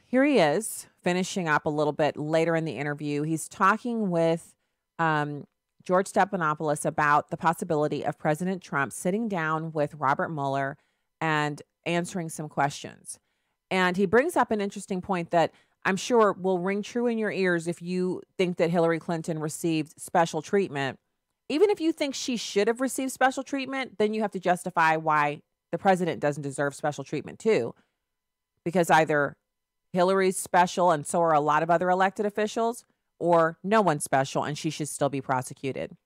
here he is finishing up a little bit later in the interview. He's talking with George Stephanopoulos about the possibility of President Trump sitting down with Robert Mueller and answering some questions. And he brings up an interesting point that I'm sure will ring true in your ears if you think that Hillary Clinton received special treatment. Even if you think she should have received special treatment, then you have to justify why the president doesn't deserve special treatment too. Because either Hillary's special and so are a lot of other elected officials, or no one's special and she should still be prosecuted.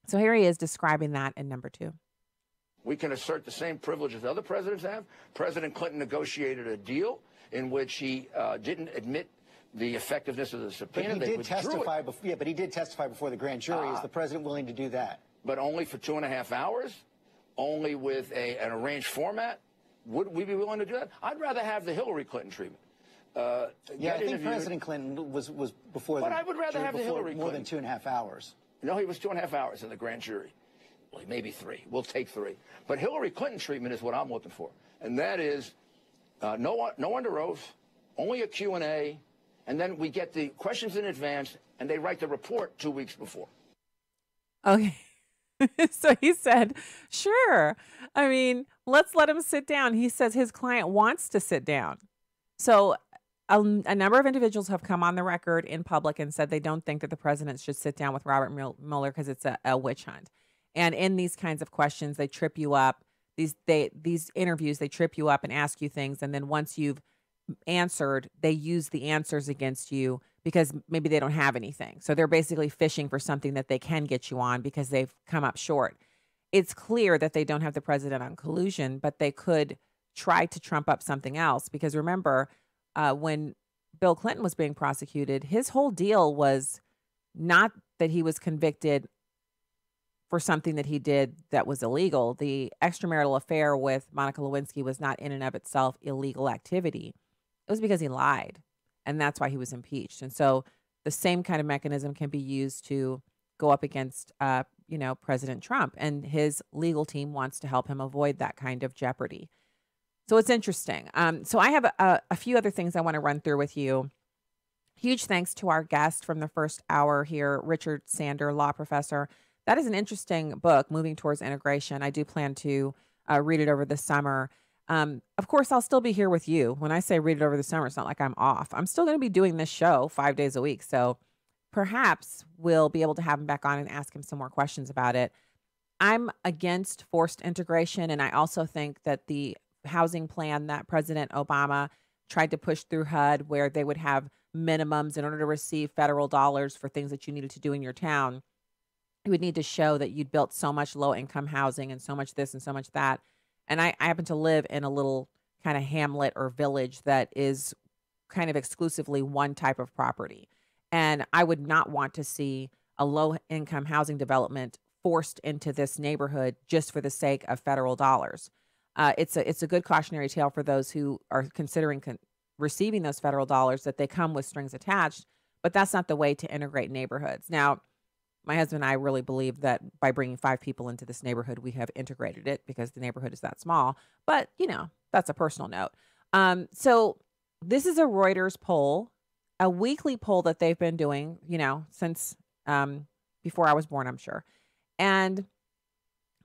So here he is describing that in number 2. We can assert the same privileges other presidents have. President Clinton negotiated a deal in which he didn't admit the effectiveness of the subpoena. But he did testify. But he did testify before the grand jury. Is the president willing to do that? But only for 2.5 hours, only with an arranged format. Would we be willing to do that? I'd rather have the Hillary Clinton treatment. I think President Clinton was before. But I would rather have the Hillary more Clinton. than 2.5 hours. No, he was 2.5 hours in the grand jury. Well, maybe 3. We'll take 3. But Hillary Clinton treatment is what I'm looking for, and that is no under oath, only a Q&A, and then we get the questions in advance, and they write the report 2 weeks before. Okay. So he said, sure. I mean, let's let him sit down. He says his client wants to sit down. So a number of individuals have come on the record in public and said they don't think that the president should sit down with Robert Mueller because it's a witch hunt. And in these kinds of questions, they trip you up. These interviews, they trip you up and ask you things. And then once you've answered, they use the answers against you because maybe they don't have anything. So they're basically fishing for something that they can get you on because they've come up short. It's clear that they don't have the president on collusion, but they could try to trump up something else. Because remember, when Bill Clinton was being prosecuted, his whole deal was not that he was convicted for something that he did that was illegal. The extramarital affair with Monica Lewinsky was not in and of itself illegal activity. It was because he lied, and that's why he was impeached. And so the same kind of mechanism can be used to go up against, President Trump, and his legal team wants to help him avoid that kind of jeopardy. So it's interesting. So I have a few other things I want to run through with you. Huge thanks to our guest from the first hour here, Richard Sander, law professor. That is an interesting book, Moving Towards Integration. I do plan to read it over the summer. Of course, I'll still be here with you. When I say read it over the summer, it's not like I'm off. I'm still going to be doing this show 5 days a week. So perhaps we'll be able to have him back on and ask him some more questions about it. I'm against forced integration, and I also think that the housing plan that President Obama tried to push through HUD, where they would have minimums in order to receive federal dollars for things that you needed to do in your town, you would need to show that you'd built so much low-income housing and so much this and so much that. And I happen to live in a little kind of hamlet or village that is kind of exclusively one type of property. And I would not want to see a low-income housing development forced into this neighborhood just for the sake of federal dollars. It's a good cautionary tale for those who are considering receiving those federal dollars, that they come with strings attached, but that's not the way to integrate neighborhoods. Now, My husband and I really believe that by bringing 5 people into this neighborhood, we have integrated it because the neighborhood is that small. But, that's a personal note. So this is a Reuters poll, a weekly poll that they've been doing, since before I was born, I'm sure. And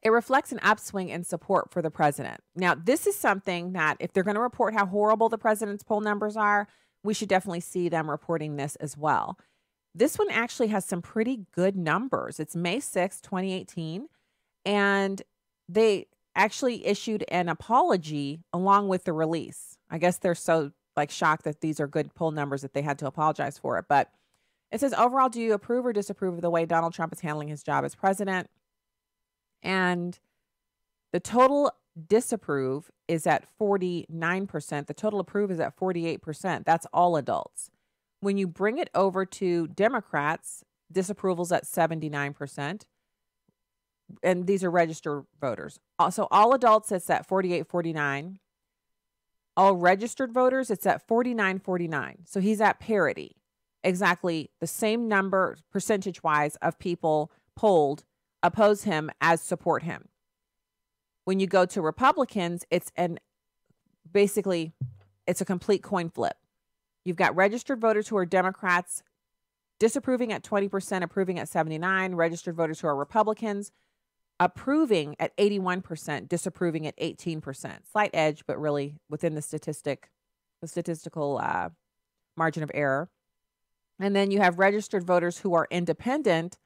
it reflects an upswing in support for the president. Now, this is something that if they're going to report how horrible the president's poll numbers are, we should definitely see them reporting this as well. This one actually has some pretty good numbers. It's May 6, 2018, and they actually issued an apology along with the release. I guess they're so shocked that these are good poll numbers that they had to apologize for it. But it says, overall, do you approve or disapprove of the way Donald Trump is handling his job as president? And the total disapprove is at 49%. The total approve is at 48%. That's all adults. When you bring it over to Democrats, disapproval's at 79%. And these are registered voters. So all adults, it's at 48-49. All registered voters, it's at 49-49. So he's at parity. Exactly the same number, percentage-wise, of people polled oppose him as support him. When you go to Republicans, it's a complete coin flip. You've got registered voters who are Democrats disapproving at 20%, approving at 79%, registered voters who are Republicans approving at 81%, disapproving at 18%. Slight edge, but really within the statistical margin of error. And then you have registered voters who are independent.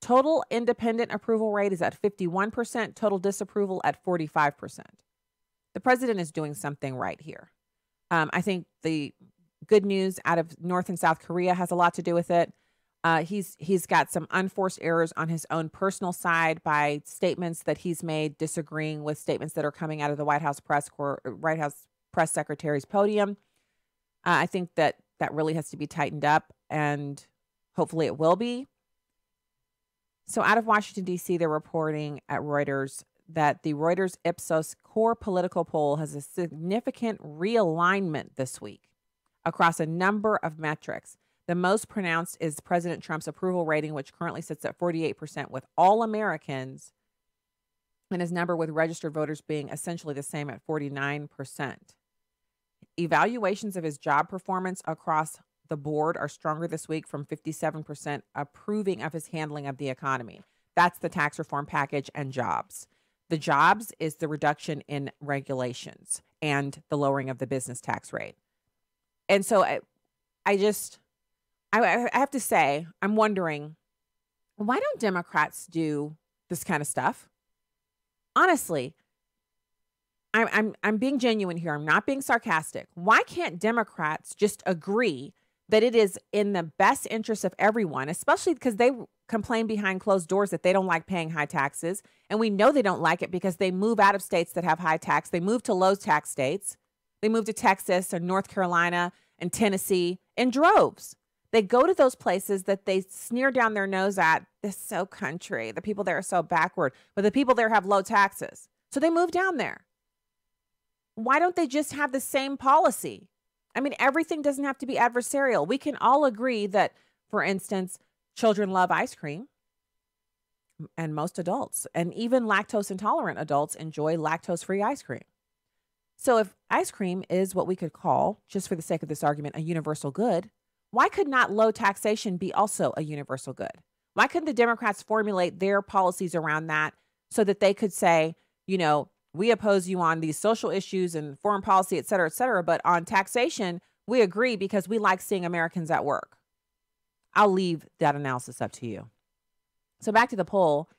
Total independent approval rate is at 51%, total disapproval at 45%. The president is doing something right here. I think the good news out of North and South Korea has a lot to do with it. He's got some unforced errors on his own personal side by statements that he's made disagreeing with statements that are coming out of the White House press secretary's podium. I think that really has to be tightened up, and hopefully it will be. So out of Washington, D.C., they're reporting at Reuters that the Reuters Ipsos core political poll has a significant realignment this week across a number of metrics. The most pronounced is President Trump's approval rating, which currently sits at 48% with all Americans, and his number with registered voters being essentially the same at 49%. Evaluations of his job performance across the board are stronger this week, from 57% approving of his handling of the economy. That's the tax reform package and jobs. The jobs is the reduction in regulations and the lowering of the business tax rate. And so I have to say, I'm wondering, why don't Democrats do this kind of stuff? Honestly, I'm being genuine here. I'm not being sarcastic. Why can't Democrats just agree that it is in the best interest of everyone, especially because they complain behind closed doors that they don't like paying high taxes. And we know they don't like it because they move out of states that have high tax. They move to low tax states. They move to Texas or North Carolina and Tennessee in droves. They go to those places that they sneer down their nose at. This is so country. The people there are so backward, but the people there have low taxes. So they move down there. Why don't they just have the same policy? I mean, everything doesn't have to be adversarial. We can all agree that, for instance, children love ice cream, and most adults, and even lactose intolerant adults, enjoy lactose-free ice cream. So if ice cream is what we could call, just for the sake of this argument, a universal good, why could not low taxation be also a universal good? Why couldn't the Democrats formulate their policies around that so that they could say, we oppose you on these social issues and foreign policy, et cetera, but on taxation, we agree because we like seeing Americans at work. I'll leave that analysis up to you. So back to the poll.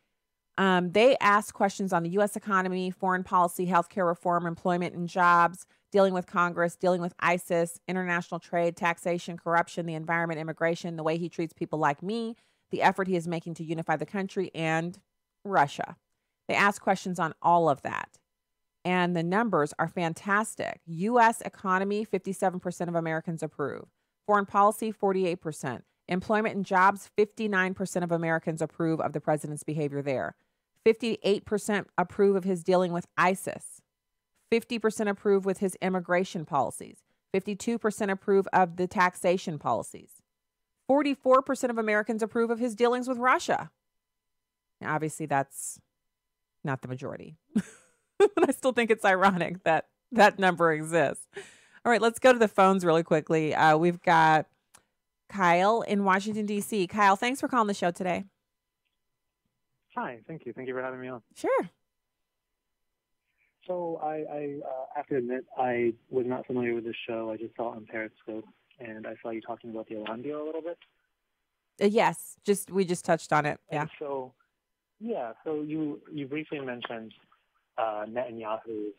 They asked questions on the U.S. economy, foreign policy, healthcare reform, employment and jobs, dealing with Congress, dealing with ISIS, international trade, taxation, corruption, the environment, immigration, the way he treats people like me, the effort he is making to unify the country, and Russia. They asked questions on all of that. And the numbers are fantastic. U.S. economy, 57% of Americans approve. Foreign policy, 48%. Employment and jobs, 59% of Americans approve of the president's behavior there. 58% approve of his dealing with ISIS. 50% approve with his immigration policies. 52% approve of the taxation policies. 44% of Americans approve of his dealings with Russia. obviously that's not the majority. But I still think it's ironic that that number exists. All right, let's go to the phones really quickly. We've got Kyle in Washington, D.C. Kyle, thanks for calling the show today. Hi, thank you. Thank you for having me on. Sure. So I have to admit, I was not familiar with this show. I just saw it on Periscope, and I saw you talking about the Iran deal a little bit. Yes, we just touched on it. Yeah. And so you briefly mentioned Netanyahu's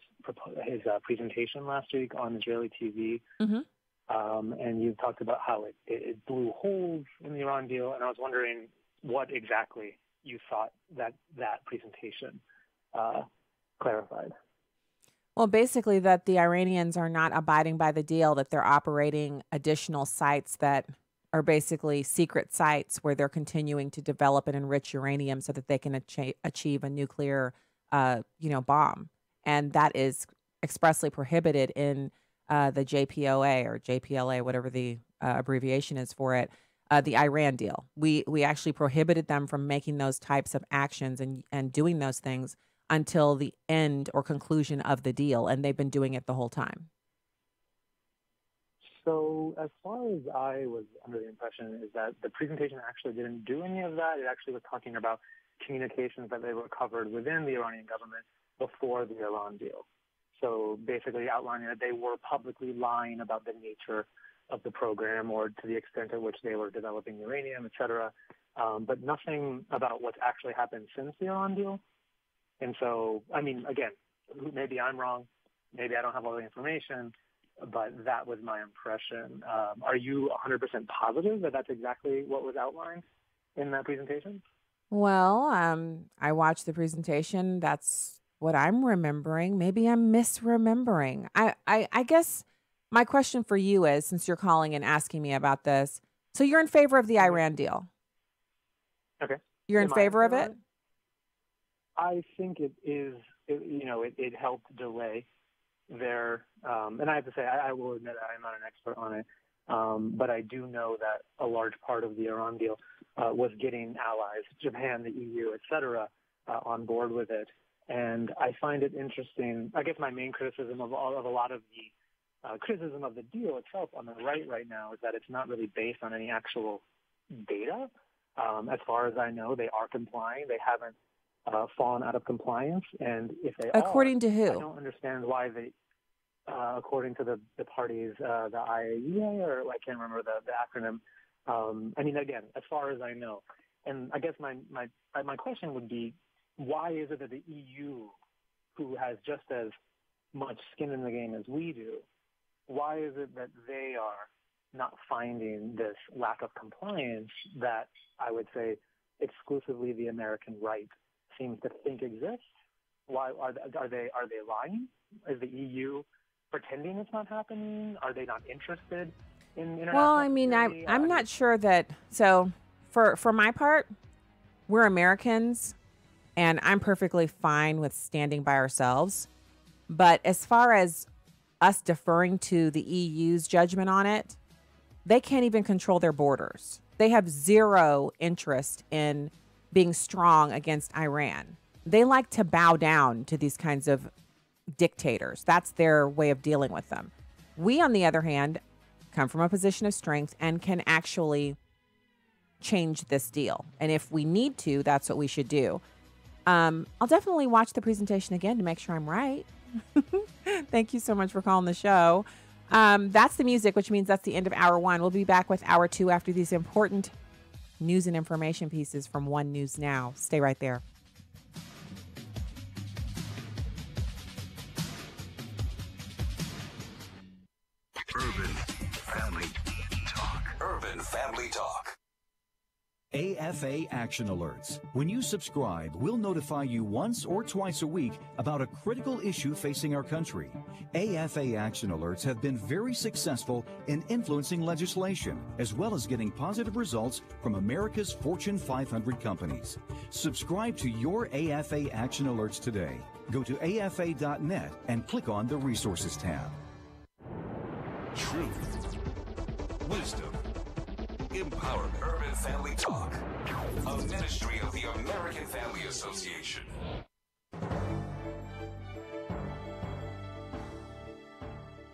his presentation last week on Israeli TV, and you talked about how it blew holes in the Iran deal, and I was wondering what exactly you thought that presentation clarified. Well, basically that the Iranians are not abiding by the deal, that they're operating additional sites that are basically secret sites where they're continuing to develop and enrich uranium so that they can achieve a nuclear, bomb. And that is expressly prohibited in the JPOA or JPLA, whatever the abbreviation is for it, the Iran deal. We actually prohibited them from making those types of actions and doing those things until the end or conclusion of the deal, and they've been doing it the whole time. So as far as I was under the impression is that the presentation actually didn't do any of that. It actually was talking about communications that they recovered within the Iranian government before the Iran deal. So basically outlining that they were publicly lying about the nature of the program or to the extent at which they were developing uranium, et cetera, but nothing about what's actually happened since the Iran deal. And so, I mean, again, maybe I'm wrong, maybe I don't have all the information, but that was my impression. Are you 100% positive that that's exactly what was outlined in that presentation? Well, I watched the presentation. That's what I'm remembering. Maybe I'm misremembering. I guess my question for you is, since you're calling and asking me about this, so you're in favor of the Iran deal? Okay. You're in favor of it? I think it is, it helped delay their, and I have to say, I will admit I'm not an expert on it, but I do know that a large part of the Iran deal was getting allies, Japan, the EU, et cetera, on board with it. And I find it interesting. I guess my main criticism of a lot of the criticism of the deal itself on the right now is that it's not really based on any actual data. As far as I know, they are complying. They haven't fallen out of compliance, and if they according to who? I don't understand why they, according to the parties, the IAEA, or I can't remember the acronym. I mean, again, as far as I know, and I guess my question would be, why is it that the EU, who has just as much skin in the game as we do, why is it that they are not finding this lack of compliance that I would say exclusively the American right seems to think exists? Why are they lying? Is the EU pretending it's not happening? Are they not interested in international? Well, I mean, I'm not sure that. So, for my part, we're Americans, and I'm perfectly fine with standing by ourselves. But as far as us deferring to the EU's judgment on it, they can't even control their borders. They have zero interest in being strong against Iran. They like to bow down to these kinds of dictators. That's their way of dealing with them. We, on the other hand, come from a position of strength and can actually change this deal. And if we need to, that's what we should do. I'll definitely watch the presentation again to make sure I'm right. Thank you so much for calling the show. That's the music, which means that's the end of hour one. We'll be back with hour two after these important news and information pieces from One News Now. Stay right there. Urban Family Talk. Urban Family Talk. AFA Action Alerts. When you subscribe, we'll notify you once or twice a week about a critical issue facing our country. AFA Action Alerts have been very successful in influencing legislation, as well as getting positive results from America's Fortune 500 companies. Subscribe to your AFA Action Alerts today. Go to afa.net and click on the Resources tab. Truth, wisdom, empowerment. Urban Family Talk. a ministry of the American Family Association.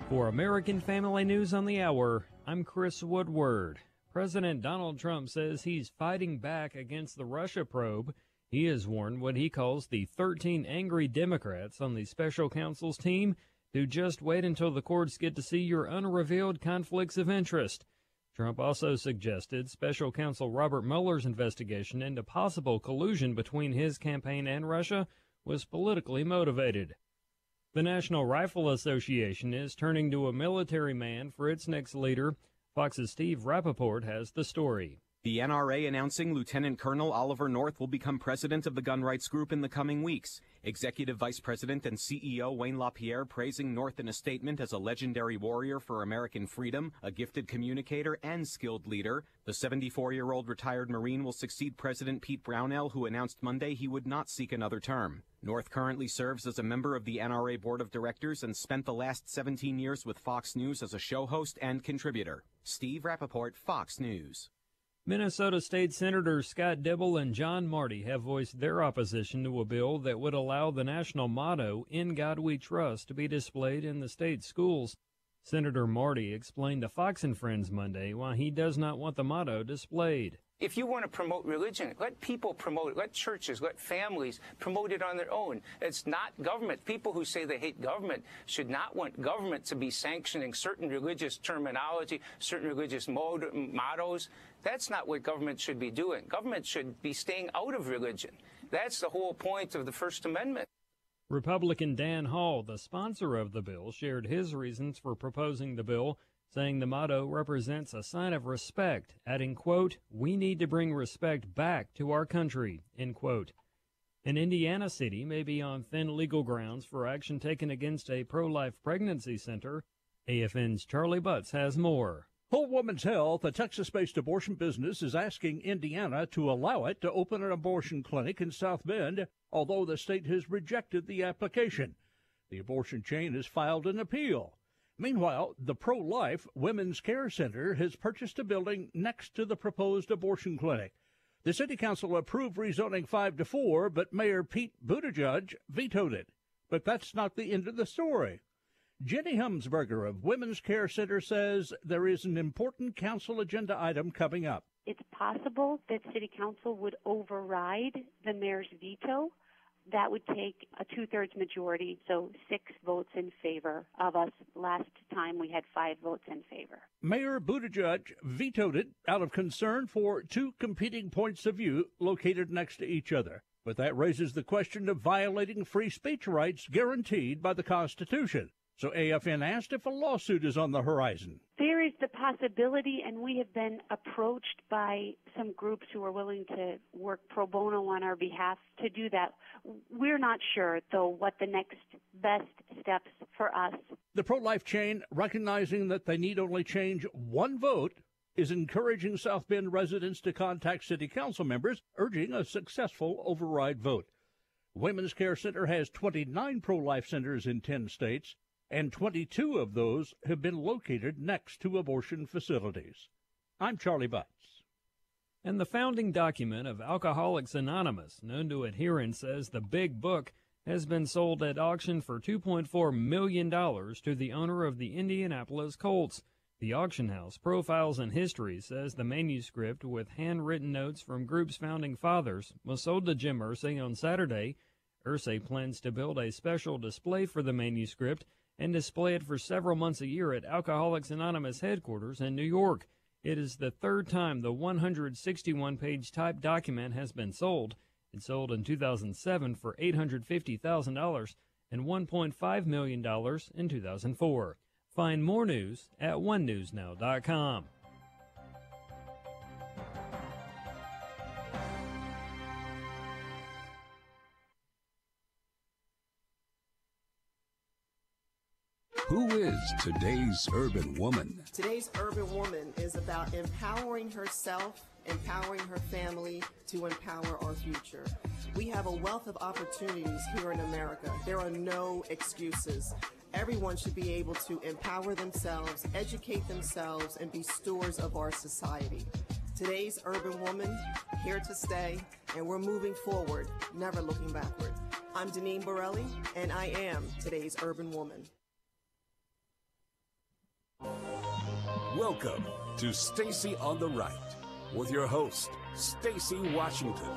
For American Family News on the Hour, I'm Chris Woodward. President Donald Trump says he's fighting back against the Russia probe. He has warned what he calls the 13 angry Democrats on the special counsel's team to just wait until the courts get to see your unrevealed conflicts of interest. Trump also suggested special counsel Robert Mueller's investigation into possible collusion between his campaign and Russia was politically motivated. The National Rifle Association is turning to a military man for its next leader. Fox's Steve Rappaport has the story. The NRA announcing Lieutenant Colonel Oliver North will become president of the gun rights group in the coming weeks. Executive Vice President and CEO Wayne LaPierre praising North in a statement as a legendary warrior for American freedom, a gifted communicator, and skilled leader. The 74-year-old retired Marine will succeed President Pete Brownell, who announced Monday he would not seek another term. North currently serves as a member of the NRA Board of Directors and spent the last 17 years with Fox News as a show host and contributor. Steve Rappaport, Fox News. Minnesota State Senators Scott Dibble and John Marty have voiced their opposition to a bill that would allow the national motto, "In God We Trust," to be displayed in the state schools. Senator Marty explained to Fox and Friends Monday why he does not want the motto displayed. If you want to promote religion, let people promote it. Let churches, let families promote it on their own. It's not government. People who say they hate government should not want government to be sanctioning certain religious terminology, certain religious mottos. That's not what government should be doing. Government should be staying out of religion. That's the whole point of the First Amendment. Republican Dan Hall, the sponsor of the bill, shared his reasons for proposing the bill, saying the motto represents a sign of respect, adding, quote, "We need to bring respect back to our country," end quote. An Indiana city may be on thin legal grounds for action taken against a pro-life pregnancy center. AFN's Charlie Butts has more. Whole Woman's Health, a Texas-based abortion business, is asking Indiana to allow it to open an abortion clinic in South Bend, although the state has rejected the application. The abortion chain has filed an appeal. Meanwhile, the pro-life Women's Care Center has purchased a building next to the proposed abortion clinic. The city council approved rezoning 5-4, but Mayor Pete Buttigieg vetoed it. But that's not the end of the story. Jenny Humsberger of Women's Care Center says there is an important council agenda item coming up. It's possible that city council would override the mayor's veto. That would take a 2/3 majority, so 6 votes in favor of us. Last time we had 5 votes in favor. Mayor Buttigieg vetoed it out of concern for 2 competing points of view located next to each other. But that raises the question of violating free speech rights guaranteed by the Constitution. So AFN asked if a lawsuit is on the horizon. There is the possibility, and we have been approached by some groups who are willing to work pro bono on our behalf to do that. We're not sure, though, what the next best steps for us. The pro-life chain, recognizing that they need only change 1 vote, is encouraging South Bend residents to contact city council members, urging a successful override vote. Women's Care Center has 29 pro-life centers in 10 states. And 22 of those have been located next to abortion facilities. I'm Charlie Butts. And the founding document of Alcoholics Anonymous, known to adherents as the Big Book, has been sold at auction for $2.4 million to the owner of the Indianapolis Colts. The auction house, Profiles in History, says the manuscript with handwritten notes from group's founding fathers was sold to Jim Irsay on Saturday. Irsay plans to build a special display for the manuscript and display it for several months a year at Alcoholics Anonymous headquarters in New York. It is the 3rd time the 161-page typed document has been sold. It sold in 2007 for $850,000 and $1.5 million in 2004. Find more news at onenewsnow.com. Who is today's urban woman? Today's urban woman is about empowering herself, empowering her family to empower our future. We have a wealth of opportunities here in America. There are no excuses. Everyone should be able to empower themselves, educate themselves, and be stewards of our society. Today's urban woman, here to stay, and we're moving forward, never looking backward. I'm Deneen Borelli, and I am today's urban woman. Welcome to Stacy on the Right with your host, Stacy Washington.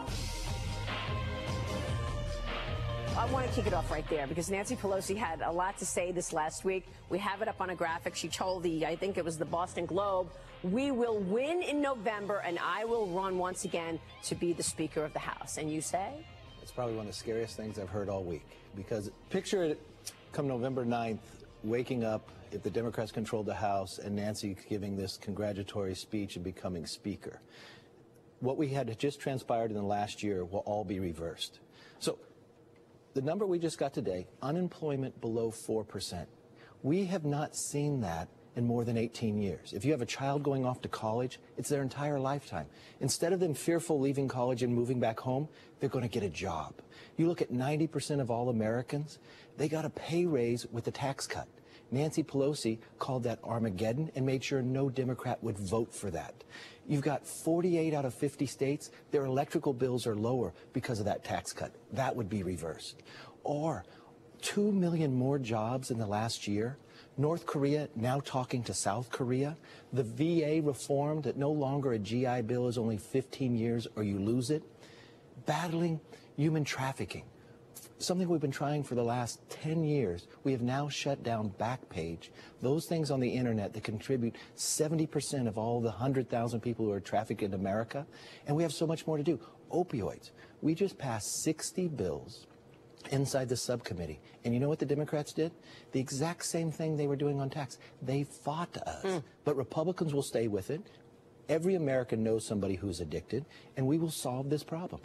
I want to kick it off right there because Nancy Pelosi had a lot to say this last week. We have it up on a graphic. She told I think it was the Boston Globe, we will win in November and I will run once again to be the Speaker of the House. And you say? It's probably one of the scariest things I've heard all week because picture it come November 9th, waking up if the Democrats controlled the House and Nancy giving this congratulatory speech and becoming Speaker. What we had just transpired in the last year will all be reversed. So the number we just got today, unemployment below 4%. We have not seen that in more than 18 years. If you have a child going off to college, it's their entire lifetime. Instead of them fearful leaving college and moving back home, they're going to get a job. You look at 90% of all Americans, they got a pay raise with a tax cut. Nancy Pelosi called that Armageddon and made sure no Democrat would vote for that. You've got 48 out of 50 states, their electrical bills are lower because of that tax cut. That would be reversed. Or 2 million more jobs in the last year. North Korea now talking to South Korea. The VA reform that no longer a GI Bill is only 15 years or you lose it. Battling human trafficking. Something we've been trying for the last 10 years. We have now shut down Backpage, those things on the internet that contribute 70% of all the 100,000 people who are trafficked in America. And we have so much more to do. Opioids. We just passed 60 bills inside the subcommittee. And you know what the Democrats did? The exact same thing they were doing on tax. They fought us. But Republicans will stay with it. Every American knows somebody who's addicted, and we will solve this problem.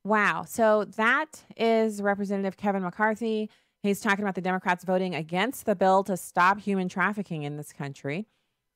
Wow. So that is Representative Kevin McCarthy. He's talking about the Democrats voting against the bill to stop human trafficking in this country.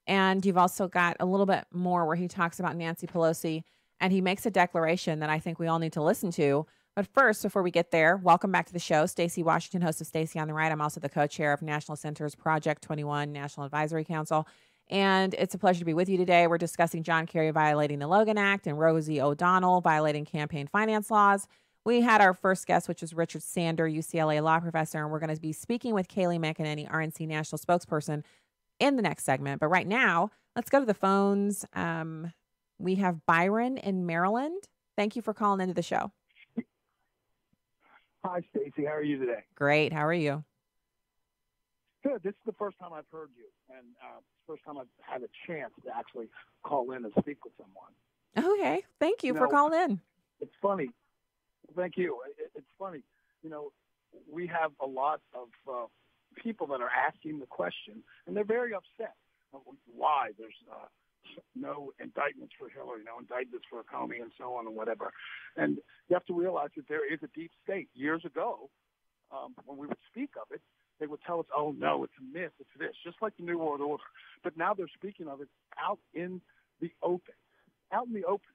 And you've also got a little bit more where he talks about Nancy Pelosi, and he makes a declaration that I think we all need to listen to. But first, before we get there, welcome back to the show. Stacy Washington, host of Stacy on the Right. I'm also the co-chair of National Center's Project 21 National Advisory Council. And it's a pleasure to be with you today. We're discussing John Kerry violating the Logan Act and Rosie O'Donnell violating campaign finance laws. We had our first guest, which was Richard Sander, UCLA Law professor, and we're going to be speaking with Kayleigh McEnany, RNC national spokesperson, in the next segment. But right now, let's go to the phones. We have Byron in Maryland. Thank you for calling into the show. Hi, Stacy. How are you today? Great. How are you? Good. This is the first time I've heard you, and it's the first time I've had a chance to actually call in and speak with someone. Okay. Thank you for calling in. It's funny. Thank you. It's funny. You know, we have a lot of people that are asking the question, and they're very upset. Why? There's no indictments for Hillary, no indictments for Comey, and so on and whatever. And you have to realize that there is a deep state. Years ago, when we would speak of it, they would tell us, oh, no, it's a myth, it's this, just like the New World Order. But now they're speaking of it out in the open. Out in the open.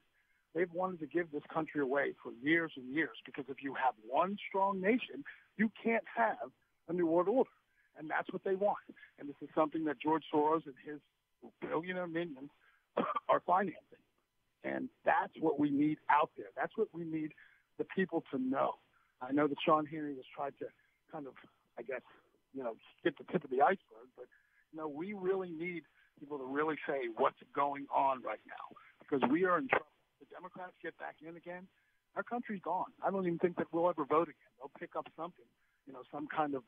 They've wanted to give this country away for years and years because if you have one strong nation, you can't have a New World Order. And that's what they want. And this is something that George Soros and his billionaire minions are financing. And that's what we need out there. That's what we need the people to know. I know that Sean Hannity has tried to kind of, I guess, get the tip of the iceberg, but, we really need people to really say what's going on right now because we are in trouble. The Democrats get back in again, our country's gone. I don't even think that we'll ever vote again. They'll pick up something, some kind of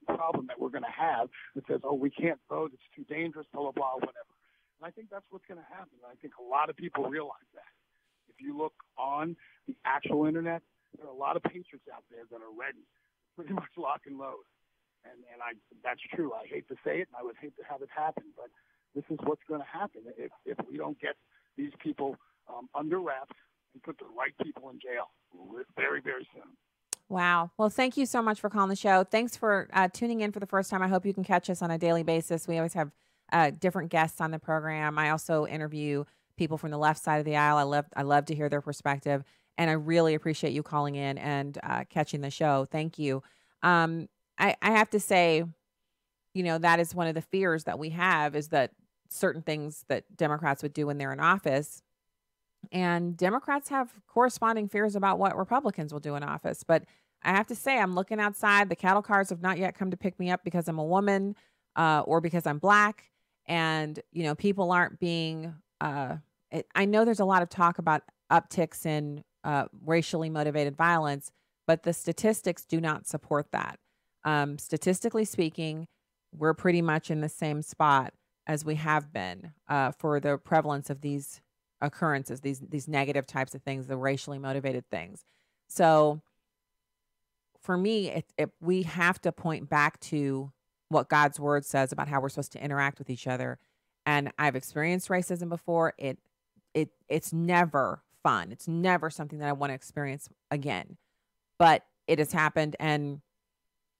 problem that we're going to have that says, oh, we can't vote, it's too dangerous, blah, blah, blah, whatever. And I think that's what's going to happen. I think a lot of people realize that. If you look on the actual internet, there are a lot of patriots out there that are ready, pretty much lock and load. And that's true. I hate to say it, and I would hate to have it happen, but this is what's going to happen if we don't get these people under wraps and put the right people in jail very, very soon. Wow. Well, thank you so much for calling the show. Thanks for tuning in for the first time. I hope you can catch us on a daily basis. We always have different guests on the program. I also interview people from the left side of the aisle. I love to hear their perspective, and I really appreciate you calling in and catching the show. Thank you. I have to say, that is one of the fears that we have is that certain things that Democrats would do when they're in office. And Democrats have corresponding fears about what Republicans will do in office. But I have to say, I'm looking outside. The cattle cars have not yet come to pick me up because I'm a woman or because I'm black. And, you know, people aren't being, I know there's a lot of talk about upticks in racially motivated violence, but the statistics do not support that. Statistically speaking, we're pretty much in the same spot as we have been for the prevalence of these occurrences, these negative types of things, the racially motivated things. So for me, we have to point back to what God's word says about how we're supposed to interact with each other. And I've experienced racism before. It's never fun. It's never something that I want to experience again. But it has happened, and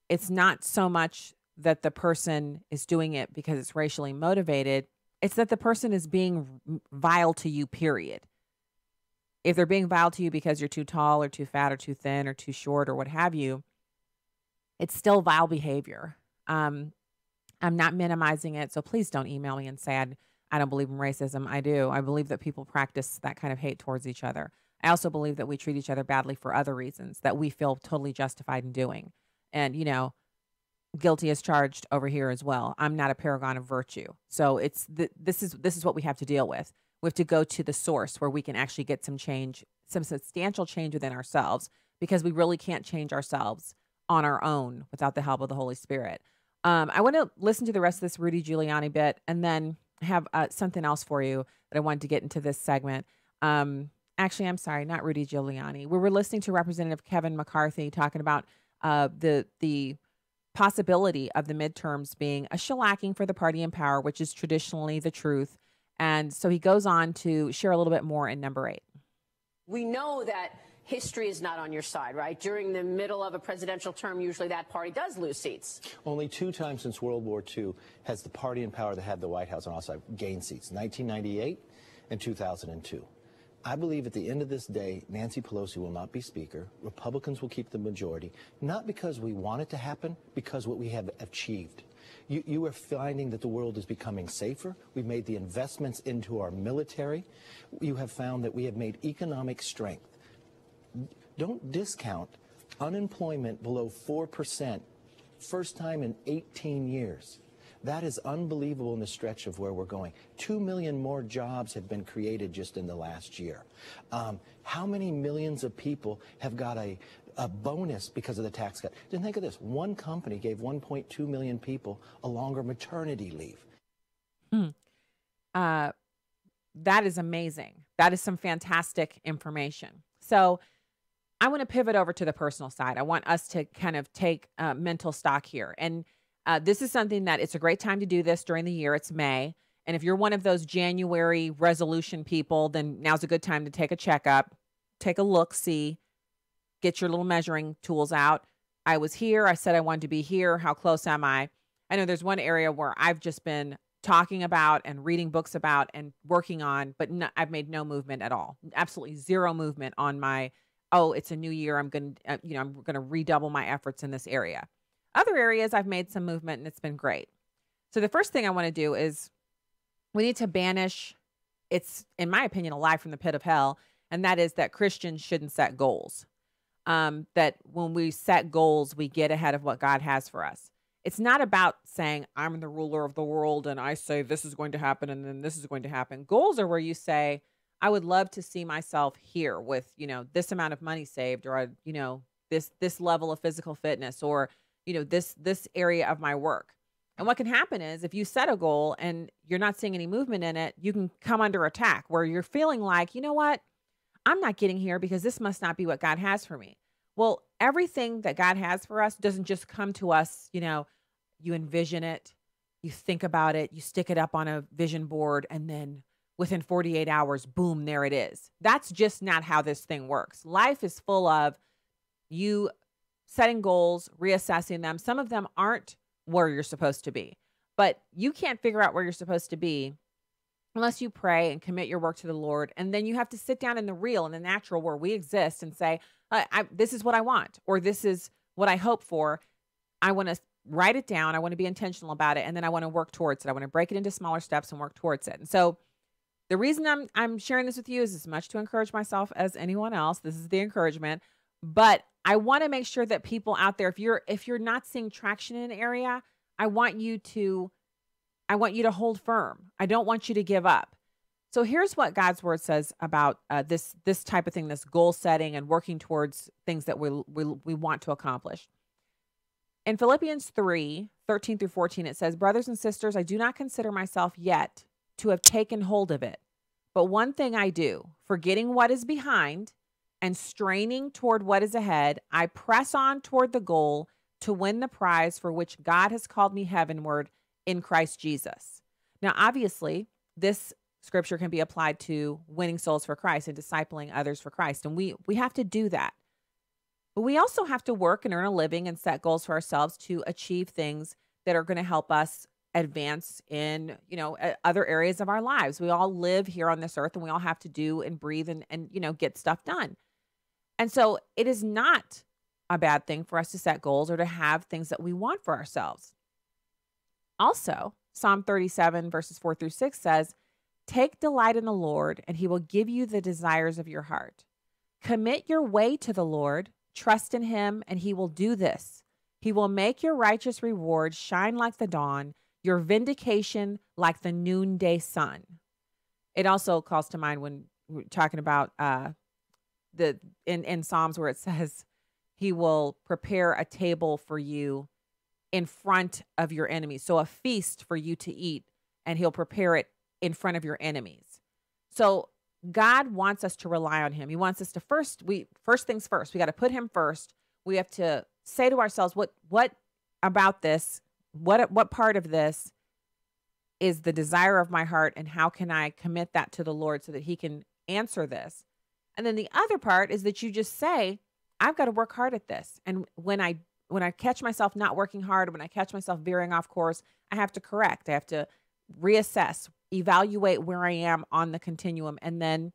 it's not so much that the person is doing it because it's racially motivated. It's that the person is being vile to you, period. If they're being vile to you because you're too tall or too fat or too thin or too short or what have you, it's still vile behavior. I'm not minimizing it, so please don't email me and say I don't believe in racism. I do. I believe that people practice that kind of hate towards each other. I also believe that we treat each other badly for other reasons that we feel totally justified in doing. And, you know, guilty as charged over here as well. I'm not a paragon of virtue. So this is what we have to deal with. We have to go to the source where we can actually get some change, some substantial change within ourselves, because we really can't change ourselves on our own without the help of the Holy Spirit. I want to listen to the rest of this Rudy Giuliani bit and then have something else for you that I wanted to get into this segment. Actually, I'm sorry, not Rudy Giuliani. We were listening to Representative Kevin McCarthy talking about the possibility of the midterms being a shellacking for the party in power, which is traditionally the truth. And so he goes on to share a little bit more in number 8. We know that history is not on your side, right? During the middle of a presidential term, usually that party does lose seats. Only 2 times since World War II has the party in power that had the White House on our side gained seats, 1998 and 2002. I believe at the end of this day, Nancy Pelosi will not be Speaker. Republicans will keep the majority, not because we want it to happen, because what we have achieved. You are finding that the world is becoming safer. We've made the investments into our military. You have found that we have made economic strength. Don't discount unemployment below 4%, first time in 18 years. That is unbelievable in the stretch of where we're going. 2 million more jobs have been created just in the last year. How many millions of people have got a bonus because of the tax cut? Then think of this. One company gave 1.2 million people a longer maternity leave. That is amazing. That is some fantastic information. So I want to pivot over to the personal side. I want us to kind of take mental stock here. And this is something that it's a great time to do this during the year. It's May. And if you're one of those January resolution people, then now's a good time to take a checkup, take a look, see, get your little measuring tools out. I was here. I said I wanted to be here. How close am I? I know there's one area where I've just been talking about and reading books about and working on, but I've made no movement at all. Absolutely zero movement on my, it's a new year. I'm going to redouble my efforts in this area. Other areas I've made some movement and it's been great. So the first thing I want to do is we need to banish, it's in my opinion, a lie from the pit of hell. And that is that Christians shouldn't set goals. That when we set goals, we get ahead of what God has for us. It's not about saying I'm the ruler of the world and I say this is going to happen and then this is going to happen. Goals are where you say, I would love to see myself here with, this amount of money saved, or, this level of physical fitness, or, this area of my work. And what can happen is if you set a goal and you're not seeing any movement in it, you can come under attack where you're feeling like, you know what, I'm not getting here because this must not be what God has for me. Well, everything that God has for us doesn't just come to us, you envision it, you think about it, you stick it up on a vision board, and then within 48 hours, boom, there it is. That's just not how this thing works. Life is full of you setting goals, reassessing them. Some of them aren't where you're supposed to be, but you can't figure out where you're supposed to be unless you pray and commit your work to the Lord. And then you have to sit down in the real and the natural where we exist and say, this is what I want, or this is what I hope for. I want to write it down. I want to be intentional about it. And then I want to work towards it. I want to break it into smaller steps and work towards it. And so the reason I'm sharing this with you is as much to encourage myself as anyone else. This is the encouragement. But I want to make sure that people out there, if you're not seeing traction in an area, I want you to hold firm. I don't want you to give up. So here's what God's word says about this type of thing, this goal setting and working towards things that we want to accomplish. In Philippians 3:13-14, it says, "Brothers and sisters, I do not consider myself yet to have taken hold of it. But one thing I do, forgetting what is behind and straining toward what is ahead, I press on toward the goal to win the prize for which God has called me heavenward in Christ Jesus." Now, obviously, this scripture can be applied to winning souls for Christ and discipling others for Christ. And we have to do that. But we also have to work and earn a living and set goals for ourselves to achieve things that are going to help us advance in, other areas of our lives. We all live here on this earth and we all have to do and breathe and get stuff done. And so it is not a bad thing for us to set goals or to have things that we want for ourselves. Also, Psalm 37 verses 4-6 says, "Take delight in the Lord and he will give you the desires of your heart. Commit your way to the Lord, trust in him, and he will do this. He will make your righteous reward shine like the dawn, your vindication like the noonday sun." It also calls to mind when we're talking about in Psalms where it says he will prepare a table for you in front of your enemies. So a feast for you to eat, and he'll prepare it in front of your enemies. So God wants us to rely on him. He wants us to first things first. We got to put him first. We have to say to ourselves, what about this? What part of this is the desire of my heart, and how can I commit that to the Lord so that he can answer this? And then the other part is that you just say, I've got to work hard at this. And when I catch myself not working hard, when I catch myself veering off course, I have to correct. I have to reassess, evaluate where I am on the continuum, and then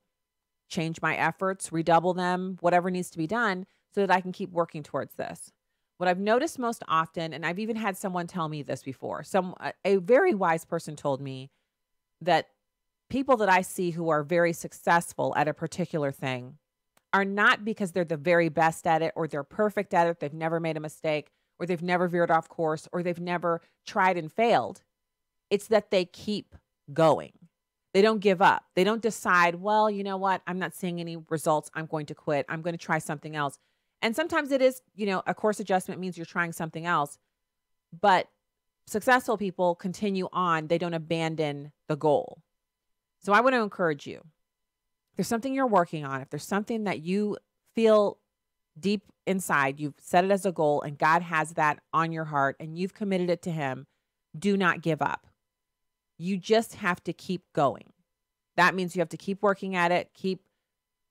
change my efforts, redouble them, whatever needs to be done so that I can keep working towards this. What I've noticed most often, and I've even had someone tell me this before, a very wise person told me that people that I see who are very successful at a particular thing are not because they're the very best at it or they're perfect at it, they've never made a mistake, or they've never veered off course, or they've never tried and failed. It's that they keep going. They don't give up. They don't decide, well, you know what? I'm not seeing any results. I'm going to quit. I'm going to try something else. And sometimes it is, a course adjustment means you're trying something else. But successful people continue on. They don't abandon the goal. So I want to encourage you. If there's something you're working on, if there's something that you feel deep inside, you've set it as a goal and God has that on your heart and you've committed it to him, do not give up. You just have to keep going. That means you have to keep working at it, keep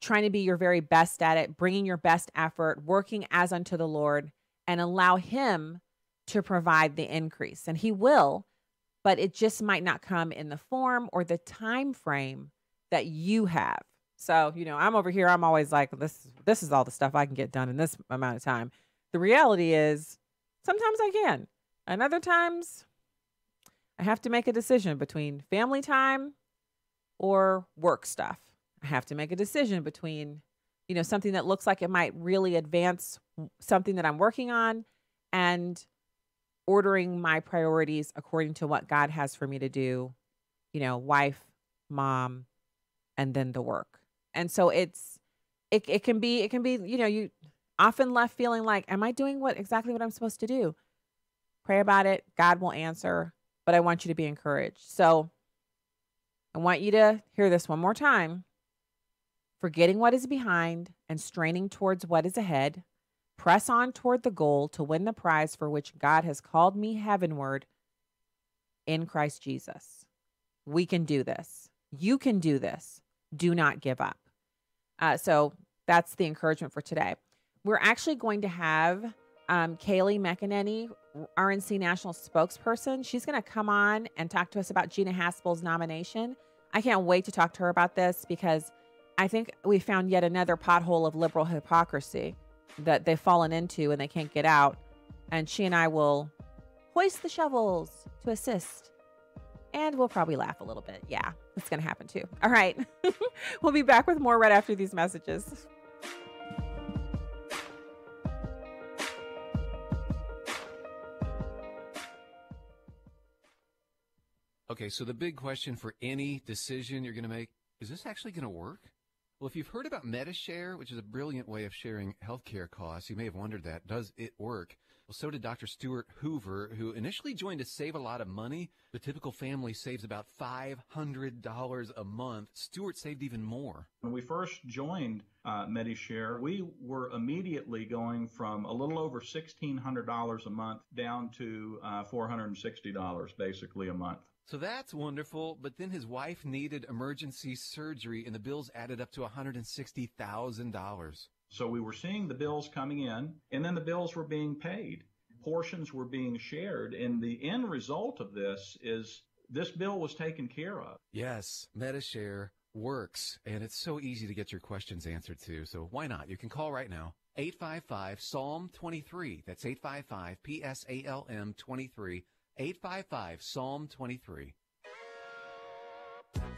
trying to be your very best at it, bringing your best effort, working as unto the Lord, and allow him to provide the increase. And he will, but it just might not come in the form or the time frame that you have. So, I'm over here, I'm always like, this is all the stuff I can get done in this amount of time. The reality is sometimes I can, and other times I have to make a decision between family time or work stuff. I have to make a decision between, something that looks like it might really advance something that I'm working on and ordering my priorities according to what God has for me to do, wife, mom, and then the work. And so it can be, you often left feeling like, am I doing exactly what I'm supposed to do? Pray about it. God will answer, but I want you to be encouraged. So I want you to hear this one more time. Forgetting what is behind and straining towards what is ahead, press on toward the goal to win the prize for which God has called me heavenward in Christ Jesus. We can do this. You can do this. Do not give up. So that's the encouragement for today. We're actually going to have Kaylee McEnany, RNC National Spokesperson. She's going to come on and talk to us about Gina Haspel's nomination. I can't wait to talk to her about this because I think we found yet another pothole of liberal hypocrisy that they've fallen into and they can't get out. And she and I will hoist the shovels to assist. And we'll probably laugh a little bit. Yeah, it's going to happen too. All right. We'll be back with more right after these messages. Okay, so the big question for any decision you're going to make, is this actually going to work? Well, if you've heard about MediShare, which is a brilliant way of sharing healthcare costs, you may have wondered that. Does it work? Well, so did Dr. Stuart Hoover, who initially joined to save a lot of money. The typical family saves about $500 a month. Stuart saved even more. When we first joined MediShare, we were immediately going from a little over $1,600 a month down to $460 basically a month. So that's wonderful, but then his wife needed emergency surgery, and the bills added up to $160,000. So we were seeing the bills coming in, and then the bills were being paid. Portions were being shared, and the end result of this is this bill was taken care of. Yes, MediShare works, and it's so easy to get your questions answered too, so why not? You can call right now, 855-PSALM-23. That's 855-PSALM-23. 855-PSALM-23.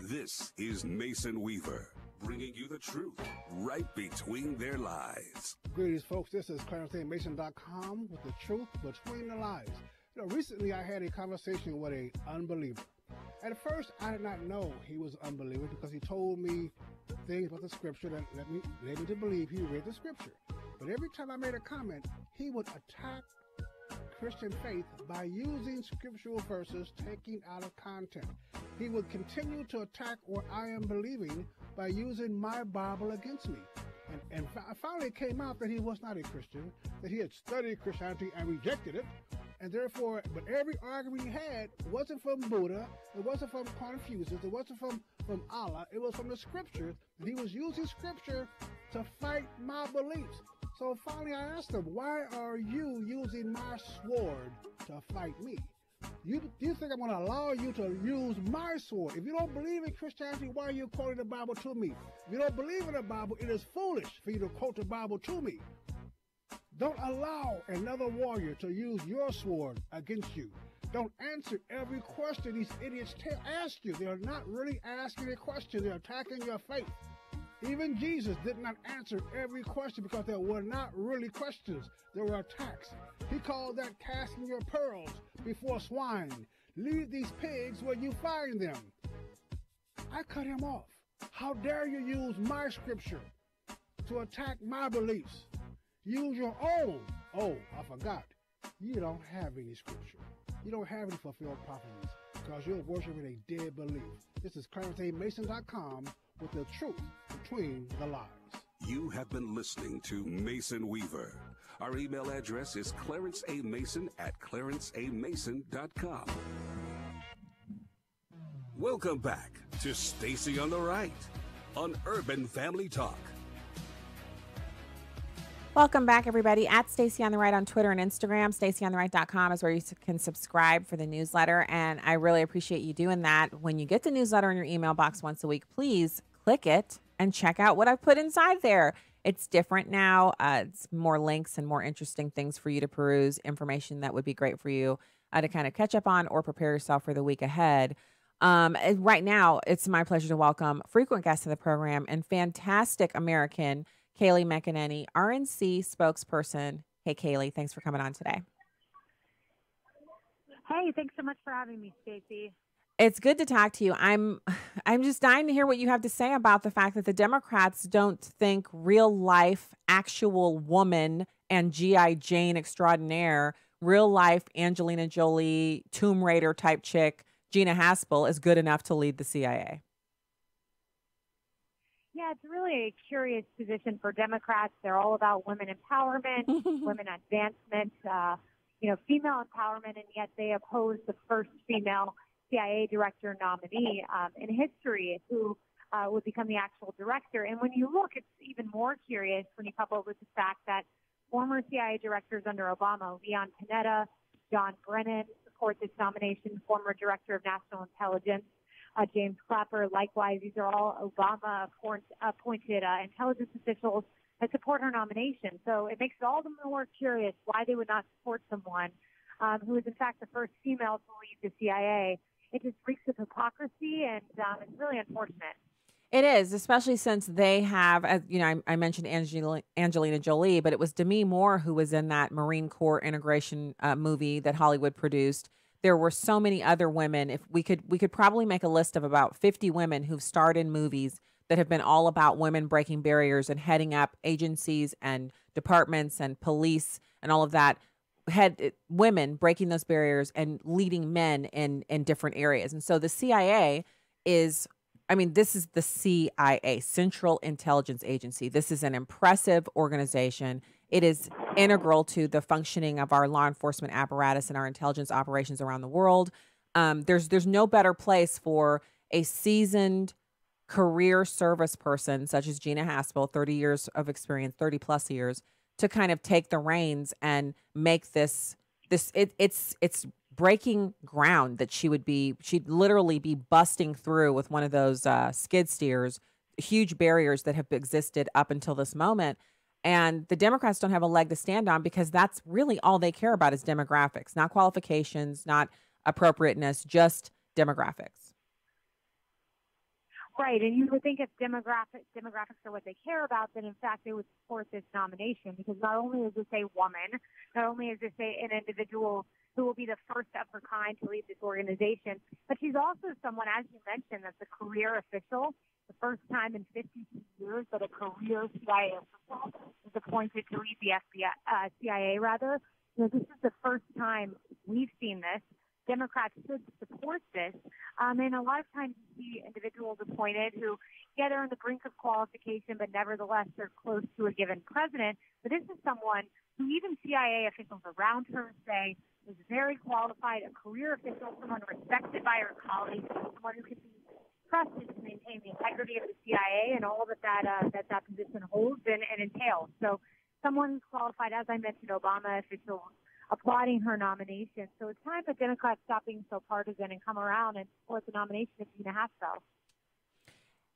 This is Mason Weaver, bringing you the truth right between their lies. Greetings, folks. This is ClarenceAMason.com with the truth between the lies. Recently I had a conversation with an unbeliever. At first, I did not know he was an unbeliever because he told me things about the scripture that led me to believe he read the scripture. But every time I made a comment, he would attack Christian faith by using scriptural verses taken out of content. He would continue to attack what I am believing by using my Bible against me. And finally it came out that he was not a Christian, that he had studied Christianity and rejected it. And therefore, but every argument he had wasn't from Buddha, it wasn't from Confucius, it wasn't from Allah, it was from the scriptures. And he was using scripture to fight my beliefs. So finally I asked him, why are you using my sword to fight me? Do you think I'm going to allow you to use my sword? If you don't believe in Christianity, why are you quoting the Bible to me? If you don't believe in the Bible, it is foolish for you to quote the Bible to me. Don't allow another warrior to use your sword against you. Don't answer every question these idiots ask you. They're not really asking a question. They're attacking your faith. Even Jesus did not answer every question because there were not really questions. There were attacks. He called that casting your pearls before swine. Leave these pigs where you find them. I cut him off. How dare you use my scripture to attack my beliefs? Use your own. Oh, I forgot. You don't have any scripture. You don't have any fulfilled prophecies because you're worshiping a dead belief. This is ClarenceAMason.com with the truth between the lies. You have been listening to Mason Weaver. Our email address is ClarenceAMason@ClarenceAMason.com. Welcome back to Stacy on the Right on Urban Family Talk. Welcome back, everybody. At Stacy on the Right on Twitter and Instagram. StacyOnTheRight.com is where you can subscribe for the newsletter, and I really appreciate you doing that. When you get the newsletter in your email box once a week, please click it and check out what I've put inside there. It's different now. It's more links and more interesting things for you to peruse, information that would be great for you to kind of catch up on or prepare yourself for the week ahead. Right now, it's my pleasure to welcome frequent guest to the program and fantastic American, Kayleigh McEnany, RNC spokesperson. Hey, Kayleigh, thanks for coming on today. Hey, thanks so much for having me, Stacey. It's good to talk to you. I'm just dying to hear what you have to say about the fact that the Democrats don't think real life, actual woman and G.I. Jane extraordinaire, real life Angelina Jolie, Tomb Raider type chick, Gina Haspel, is good enough to lead the CIA. Yeah, it's really a curious position for Democrats. They're all about women empowerment, women advancement, female empowerment, and yet they oppose the first female CIA director nominee in history who would become the actual director. And when you look, it's even more curious when you couple it with the fact that former CIA directors under Obama, Leon Panetta, John Brennan, support this nomination, former director of national intelligence, James Clapper, likewise. These are all Obama-appointed intelligence officials that support her nomination. So it makes it all the more curious why they would not support someone who is in fact the first female to lead the CIA. It just reeks of hypocrisy, and it's really unfortunate. It is, especially since they have, as you know, I mentioned Angelina Jolie, but it was Demi Moore who was in that Marine Corps integration movie that Hollywood produced. There were so many other women. If we could probably make a list of about 50 women who've starred in movies that have been all about women breaking barriers and heading up agencies and departments and police and all of that. Had women breaking those barriers and leading men in different areas. And so the CIA is, I mean, this is the CIA, Central Intelligence Agency. This is an impressive organization. It is integral to the functioning of our law enforcement apparatus and our intelligence operations around the world. There's no better place for a seasoned career service person such as Gina Haspel, 30 years of experience, 30 plus years, to kind of take the reins and make it's breaking ground that she'd literally be busting through with one of those skid steers, huge barriers that have existed up until this moment. And the Democrats don't have a leg to stand on because that's really all they care about is demographics, not qualifications, not appropriateness, just demographics. Right, and you would think if demographics are what they care about, then in fact they would support this nomination, because not only is this a woman, not only is this an individual who will be the first of her kind to lead this organization, but she's also someone, as you mentioned, that's a career official. The first time in 52 years that a career CIA official is appointed to lead the CIA. This is the first time we've seen this. Democrats should support this. And a lot of times you see individuals appointed who, yeah, they're on the brink of qualification, but nevertheless they're close to a given president. But this is someone who even CIA officials around her say is very qualified, a career official, someone respected by her colleagues, someone who can be trusted to maintain the integrity of the CIA and all that position holds and entails. So someone who's qualified, as I mentioned, Obama officials applauding her nomination. So it's time for Democrats stop being so partisan and come around and support the nomination of Gina Haspel.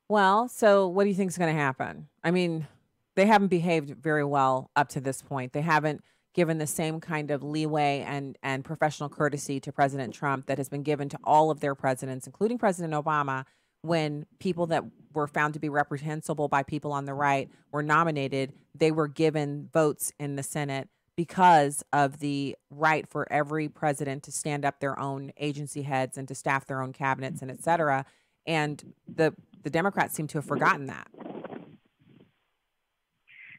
Well, so what do you think is going to happen? I mean, they haven't behaved very well up to this point. They haven't given the same kind of leeway and professional courtesy to President Trump that has been given to all of their presidents, including President Obama, when people that were found to be reprehensible by people on the right were nominated. They were given votes in the Senate because of the right for every president to stand up their own agency heads and to staff their own cabinets and et cetera. And the Democrats seem to have forgotten that.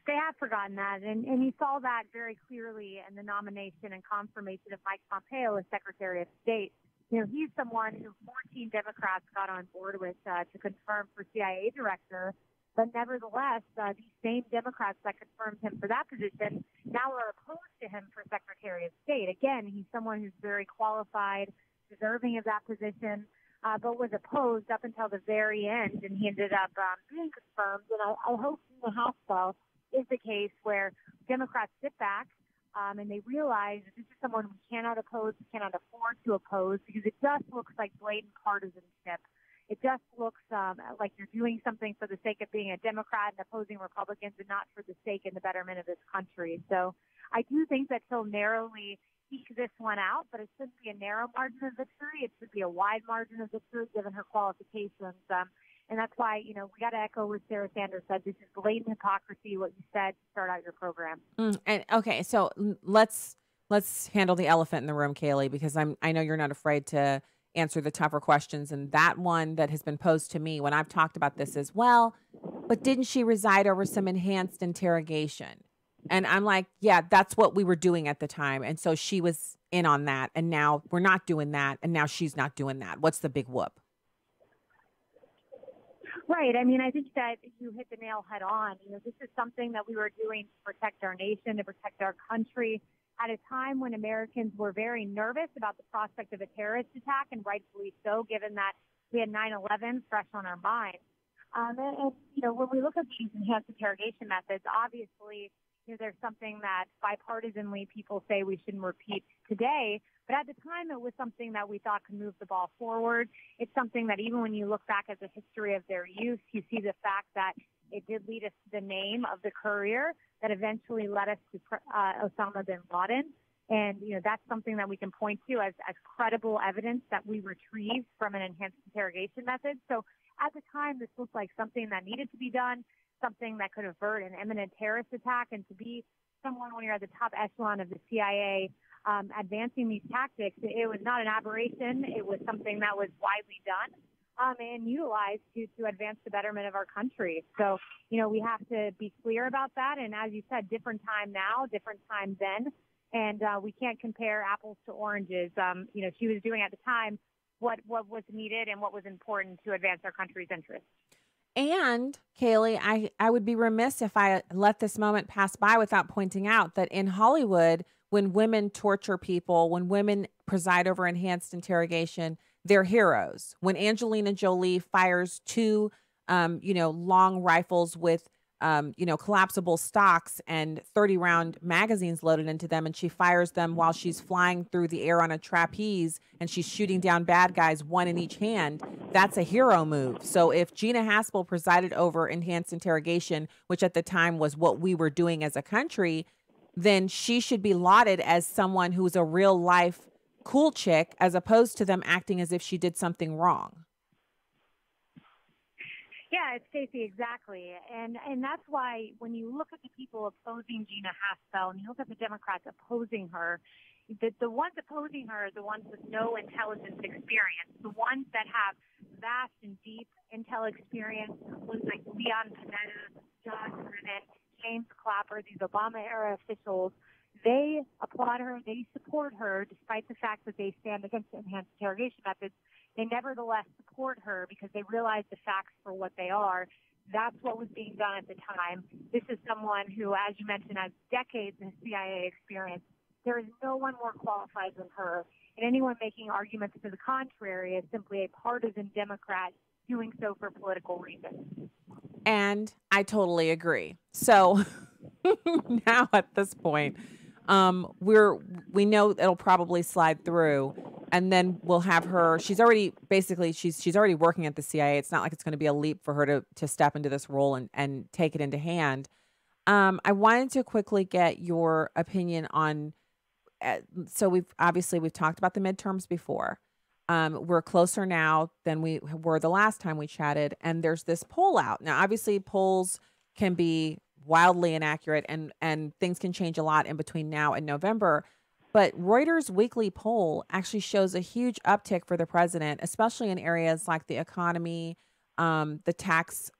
They have forgotten that, and you saw that very clearly in the nomination and confirmation of Mike Pompeo as Secretary of State. You know, he's someone who 14 Democrats got on board with to confirm for CIA director. But nevertheless, these same Democrats that confirmed him for that position now are opposed to him for Secretary of State. Again, he's someone who's very qualified, deserving of that position, but was opposed up until the very end, and he ended up being confirmed. And I hope Gina Haspel is the case where Democrats sit back and they realize that this is someone we cannot oppose, we cannot afford to oppose, because it just looks like blatant partisanship. It just looks like you're doing something for the sake of being a Democrat and opposing Republicans and not for the sake and the betterment of this country. So I do think that he'll narrowly eke this one out, but it shouldn't be a narrow margin of victory. It should be a wide margin of victory given her qualifications. And that's why, you know, we got to echo what Sarah Sanders said. This is blatant hypocrisy, what you said to start out your program. And okay, so let's handle the elephant in the room, Kaylee, because I know you're not afraid to answer the tougher questions. And that one that has been posed to me when I've talked about this is, well, but didn't she reside over some enhanced interrogation? And I'm like, yeah, that's what we were doing at the time. And so she was in on that. And now we're not doing that. And now she's not doing that. What's the big whoop? Right. I mean, I think that you hit the nail head on. You know, this is something that we were doing to protect our nation, to protect our country, at a time when Americans were very nervous about the prospect of a terrorist attack, and rightfully so, given that we had 9/11 fresh on our minds. And, you know, when we look at these enhanced interrogation methods, obviously, you know, there's something that bipartisanly people say we shouldn't repeat today. But at the time, it was something that we thought could move the ball forward. It's something that even when you look back at the history of their use, you see the fact that it did lead us to the name of the courier that eventually led us to Osama bin Laden. And, that's something that we can point to as credible evidence that we retrieved from an enhanced interrogation method. So at the time, this looked like something that needed to be done, something that could avert an imminent terrorist attack. And to be someone when you're at the top echelon of the CIA advancing these tactics, it was not an aberration. It was something that was widely done and utilized to advance the betterment of our country. So, we have to be clear about that. And as you said, different time now, different time then. And we can't compare apples to oranges. She was doing at the time what was needed and what was important to advance our country's interests. And, Kaylee, I would be remiss if I let this moment pass by without pointing out that in Hollywood, when women torture people, when women preside over enhanced interrogation, they're heroes. When Angelina Jolie fires two, long rifles with collapsible stocks and 30-round magazines loaded into them, and she fires them while she's flying through the air on a trapeze, and she's shooting down bad guys, one in each hand, that's a hero move. So if Gina Haspel presided over enhanced interrogation, which at the time was what we were doing as a country, then she should be lauded as someone who's a real-life cool chick, as opposed to them acting as if she did something wrong. Yeah, it's Stacey, exactly. And that's why when you look at the people opposing Gina Haspel and you look at the Democrats opposing her, the ones opposing her are the ones with no intelligence experience, the ones that have vast and deep intel experience, ones like Leon Panetta, John Kerry, James Clapper, these Obama-era officials. They applaud her, they support her, despite the fact that they stand against enhanced interrogation methods. They nevertheless support her because they realize the facts for what they are. That's what was being done at the time. This is someone who, as you mentioned, has decades of CIA experience. There is no one more qualified than her. And anyone making arguments to the contrary is simply a partisan Democrat doing so for political reasons. And I totally agree. So now at this point, we know it'll probably slide through, and then we'll have her. She's already working at the CIA. It's not like it's going to be a leap for her to step into this role and take it into hand. I wanted to quickly get your opinion on. So we've talked about the midterms before. We're closer now than we were the last time we chatted, and there's this poll out now. Obviously, polls can be wildly inaccurate and things can change a lot in between now and November. But Reuters' weekly poll actually shows a huge uptick for the president, especially in areas like the economy, the tax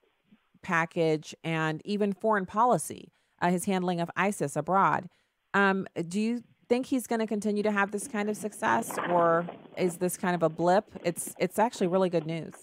package, and even foreign policy, his handling of ISIS abroad. Do you think he's going to continue to have this kind of success, or is this kind of a blip? It's actually really good news.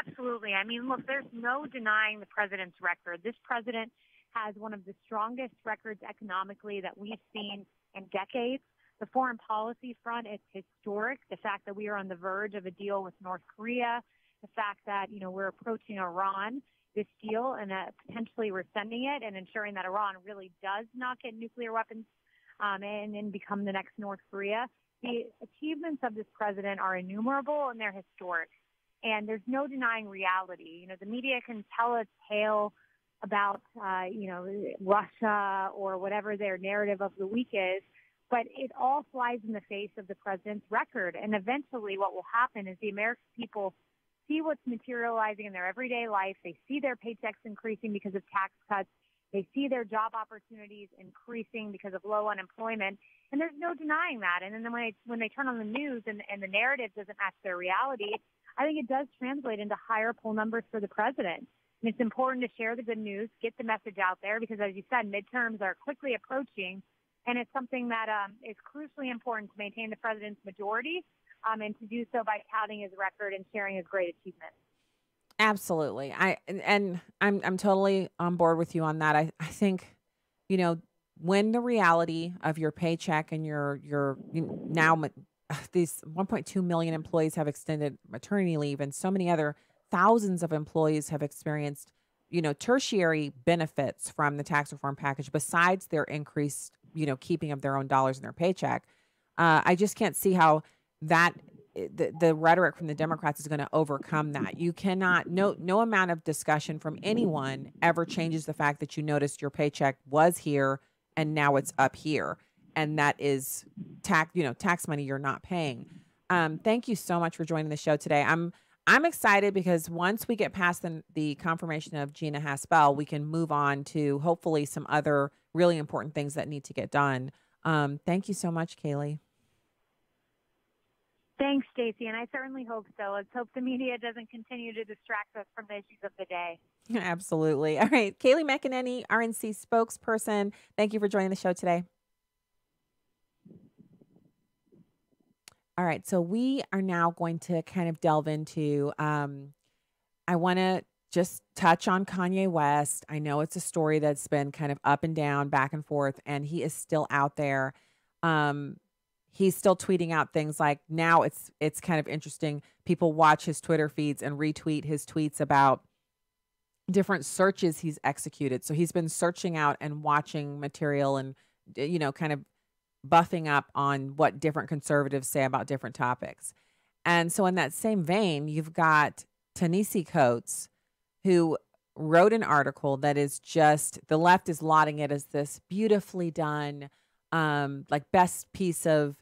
Absolutely. I mean, look, there's no denying the president's record. This president has one of the strongest records economically that we've seen in decades. The foreign policy front, it's historic. The fact that we are on the verge of a deal with North Korea, the fact that, we're approaching Iran, this deal, and potentially rescinding it and ensuring that Iran really does not get nuclear weapons and become the next North Korea. The achievements of this president are innumerable and they're historic. And there's no denying reality. The media can tell a tale about, Russia or whatever their narrative of the week is, but it all flies in the face of the president's record. And eventually what will happen is the American people see what's materializing in their everyday life. They see their paychecks increasing because of tax cuts. They see their job opportunities increasing because of low unemployment. And there's no denying that. And then when they turn on the news and the narrative doesn't match their reality, I think it does translate into higher poll numbers for the president. And it's important to share the good news, get the message out there, because as you said, midterms are quickly approaching, and it's something that is crucially important to maintain the president's majority, and to do so by touting his record and sharing his great achievements. Absolutely. I'm totally on board with you on that. I think, when the reality of your paycheck and your now these 1.2 million employees have extended maternity leave, and so many other thousands of employees have experienced, tertiary benefits from the tax reform package besides their increased, keeping of their own dollars in their paycheck. I just can't see how that the rhetoric from the Democrats is going to overcome that. You cannot, no amount of discussion from anyone ever changes the fact that you noticed your paycheck was here and now it's up here, and that is tax money you're not paying. Thank you so much for joining the show today. I'm excited because once we get past the confirmation of Gina Haspel, we can move on to hopefully some other really important things that need to get done. Thank you so much, Kaylee. Thanks, Stacey, and I certainly hope so. Let's hope the media doesn't continue to distract us from the issues of the day. Absolutely. All right. Kaylee McEnany, RNC spokesperson. Thank you for joining the show today. All right. So we are now going to kind of delve into, I want to just touch on Kanye West. I know it's a story that's been kind of up and down, back and forth, and he is still out there. He's still tweeting out things like, now it's kind of interesting. People watch his Twitter feeds and retweet his tweets about different searches he's executed. So he's been searching out and watching material and, kind of buffing up on what different conservatives say about different topics. And so in that same vein, you've got Ta-Nehisi Coates, who wrote an article that is just, the left is lauding it as this beautifully done, like best piece of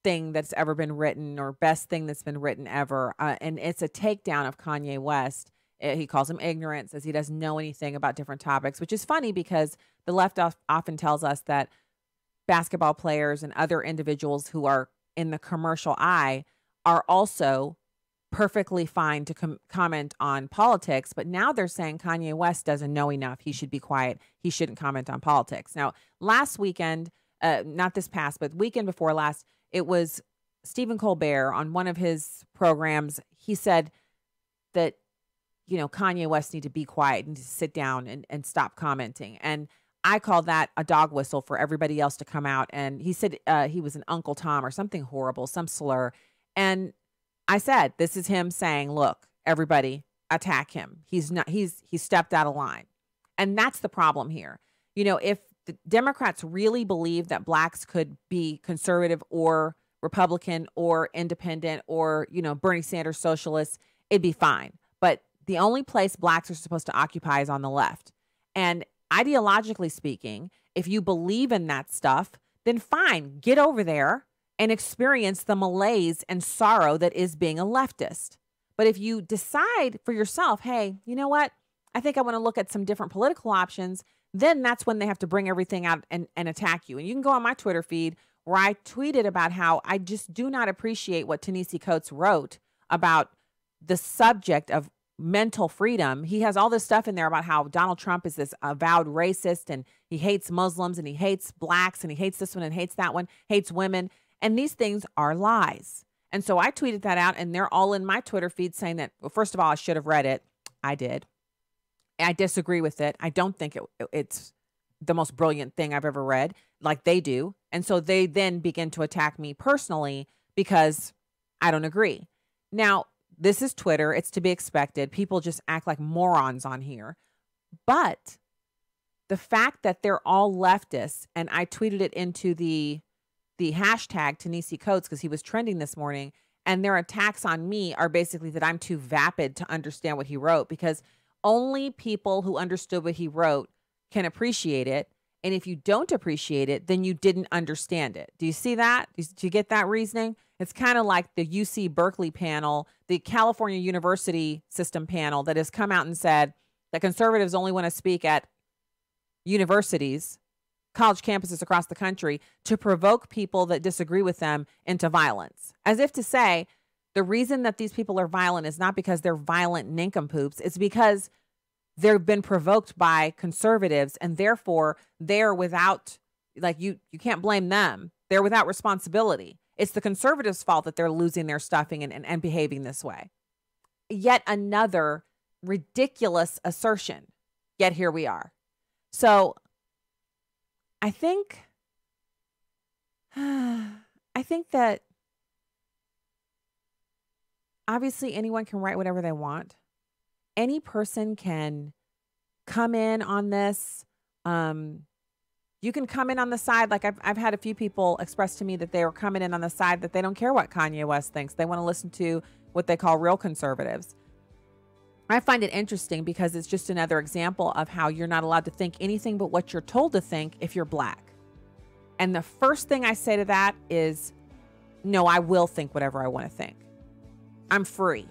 thing that's ever been written or best thing that's been written ever. And it's a takedown of Kanye West. He calls him ignorant, says he doesn't know anything about different topics, which is funny because the left often tells us that basketball players and other individuals who are in the commercial eye are also perfectly fine to comment on politics. But now they're saying Kanye West doesn't know enough. He should be quiet. He shouldn't comment on politics. Now, last weekend, not this past, but weekend before last, it was Stephen Colbert on one of his programs. He said that, Kanye West need to be quiet and to sit down and stop commenting. And I call that a dog whistle for everybody else to come out. And he said he was an Uncle Tom or something horrible, some slur. And I said, this is him saying, look, everybody attack him. He's stepped out of line. And that's the problem here. If the Democrats really believe that blacks could be conservative or Republican or independent or, Bernie Sanders socialists, it'd be fine. But the only place blacks are supposed to occupy is on the left. And ideologically speaking, if you believe in that stuff, then fine, get over there and experience the malaise and sorrow that is being a leftist. But if you decide for yourself, hey, you know what? I think I want to look at some different political options, then that's when they have to bring everything out and attack you. And you can go on my Twitter feed where I tweeted about how I just do not appreciate what Ta-Nehisi Coates wrote about the subject of mental freedom. He has all this stuff in there about how Donald Trump is this avowed racist and he hates Muslims and he hates blacks and he hates this one and hates that one, hates women. And these things are lies. And so I tweeted that out and they're all in my Twitter feed saying that, well, first of all, I should have read it. I did. I disagree with it. I don't think it's the most brilliant thing I've ever read like they do. And so they then begin to attack me personally because I don't agree. Now, this is Twitter. It's to be expected. People just act like morons on here. But the fact that they're all leftists, and I tweeted it into the hashtag Ta-Nehisi Coates because he was trending this morning, and their attacks on me are basically that I'm too vapid to understand what he wrote because only people who understood what he wrote can appreciate it. And if you don't appreciate it, then you didn't understand it. Do you see that? Do you get that reasoning? It's kind of like the UC Berkeley panel, the California University System panel that has come out and said that conservatives only want to speak at universities, college campuses across the country to provoke people that disagree with them into violence. As if to say, the reason that these people are violent is not because they're violent nincompoops. It's because they've been provoked by conservatives and therefore they're without, like you can't blame them. They're without responsibility. It's the conservatives' fault that they're losing their stuffing and behaving this way. Yet another ridiculous assertion. Yet here we are. So I think that obviously anyone can write whatever they want. Any person can come in on this. You can come in on the side. Like I've had a few people express to me that they were coming in on the side that they don't care what Kanye West thinks. They want to listen to what they call real conservatives. I find it interesting because it's just another example of how you're not allowed to think anything but what you're told to think if you're Black. And the first thing I say to that is, no, I will think whatever I want to think. I'm free.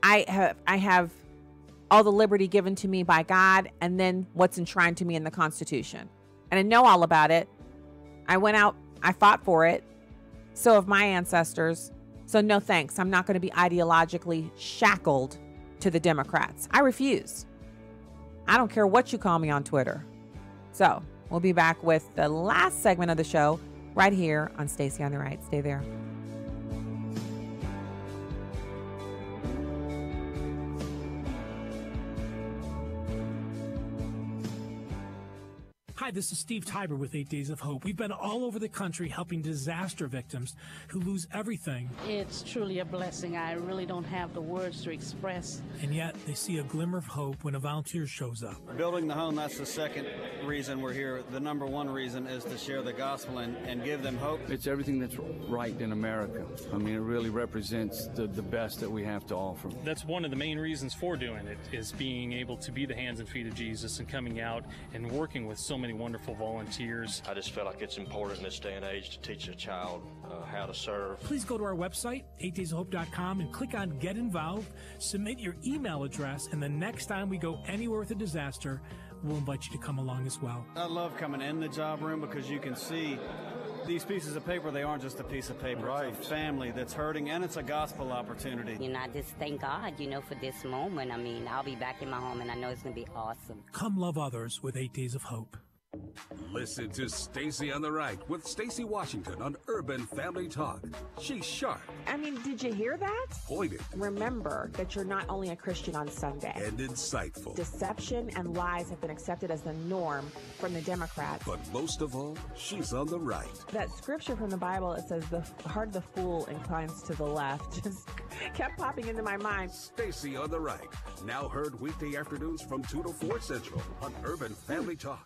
I have all the liberty given to me by God, and then what's enshrined to me in the Constitution. And I know all about it. I went out, I fought for it. So have my ancestors. So no thanks. I'm not going to be ideologically shackled to the Democrats. I refuse. I don't care what you call me on Twitter. So we'll be back with the last segment of the show right here on Stacey on the Right. Stay there. Hi, this is Steve Tiber with 8 Days of Hope. We've been all over the country helping disaster victims who lose everything. It's truly a blessing. I really don't have the words to express. And yet they see a glimmer of hope when a volunteer shows up. Building the home, that's the second reason we're here. The number one reason is to share the gospel and give them hope. It's everything that's right in America. I mean, it really represents the best that we have to offer. That's one of the main reasons for doing it, is being able to be the hands and feet of Jesus and coming out and working with so many wonderful volunteers. I just feel like it's important in this day and age to teach a child how to serve. Please go to our website, 8daysofhope.com, and click on Get Involved. Submit your email address, and the next time we go anywhere with a disaster, we'll invite you to come along as well. I love coming in the job room because you can see these pieces of paper. They aren't just a piece of paper. Right. It's a family that's hurting, and it's a gospel opportunity. You know, I just thank God, for this moment. I mean, I'll be back in my home, and I know it's going to be awesome. Come love others with 8 Days of Hope. Listen to Stacey on the Right with Stacey Washington on Urban Family Talk. She's sharp. I mean, did you hear that? Pointed. Remember that you're not only a Christian on Sunday. And insightful. Deception and lies have been accepted as the norm from the Democrats. But most of all, she's on the right. That scripture from the Bible, it says the heart of the fool inclines to the left. Just kept popping into my mind. Stacey on the Right. Now heard weekday afternoons from 2 to 4 Central on Urban Family Talk.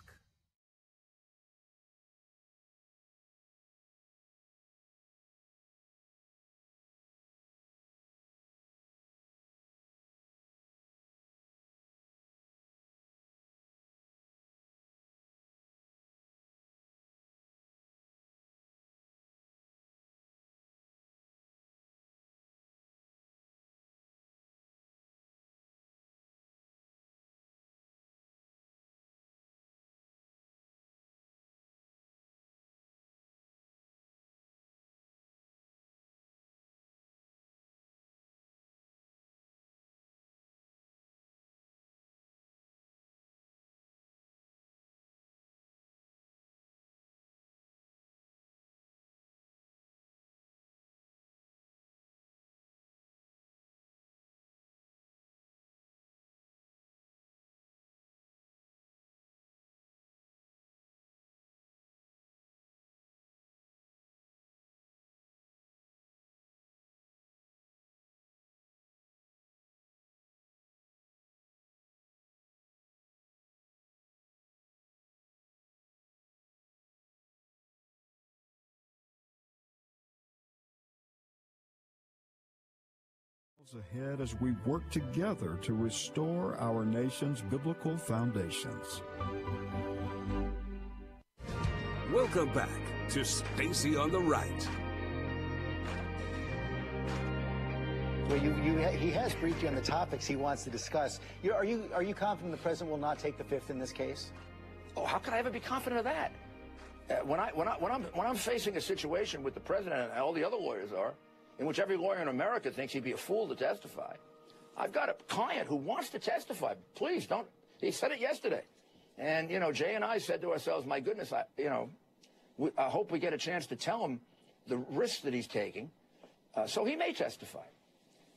Ahead as we work together to restore our nation's biblical foundations. Welcome back to Stacey on the Right. Well, he has briefed you on the topics he wants to discuss. Are you confident the president will not take the fifth in this case? Oh, how could I ever be confident of that? When I'm facing a situation with the president and all the other lawyers are, in which every lawyer in America thinks he'd be a fool to testify. I've got a client who wants to testify. Please don't. He said it yesterday. And, Jay and I said to ourselves, my goodness, I hope we get a chance to tell him the risks that he's taking. So he may testify.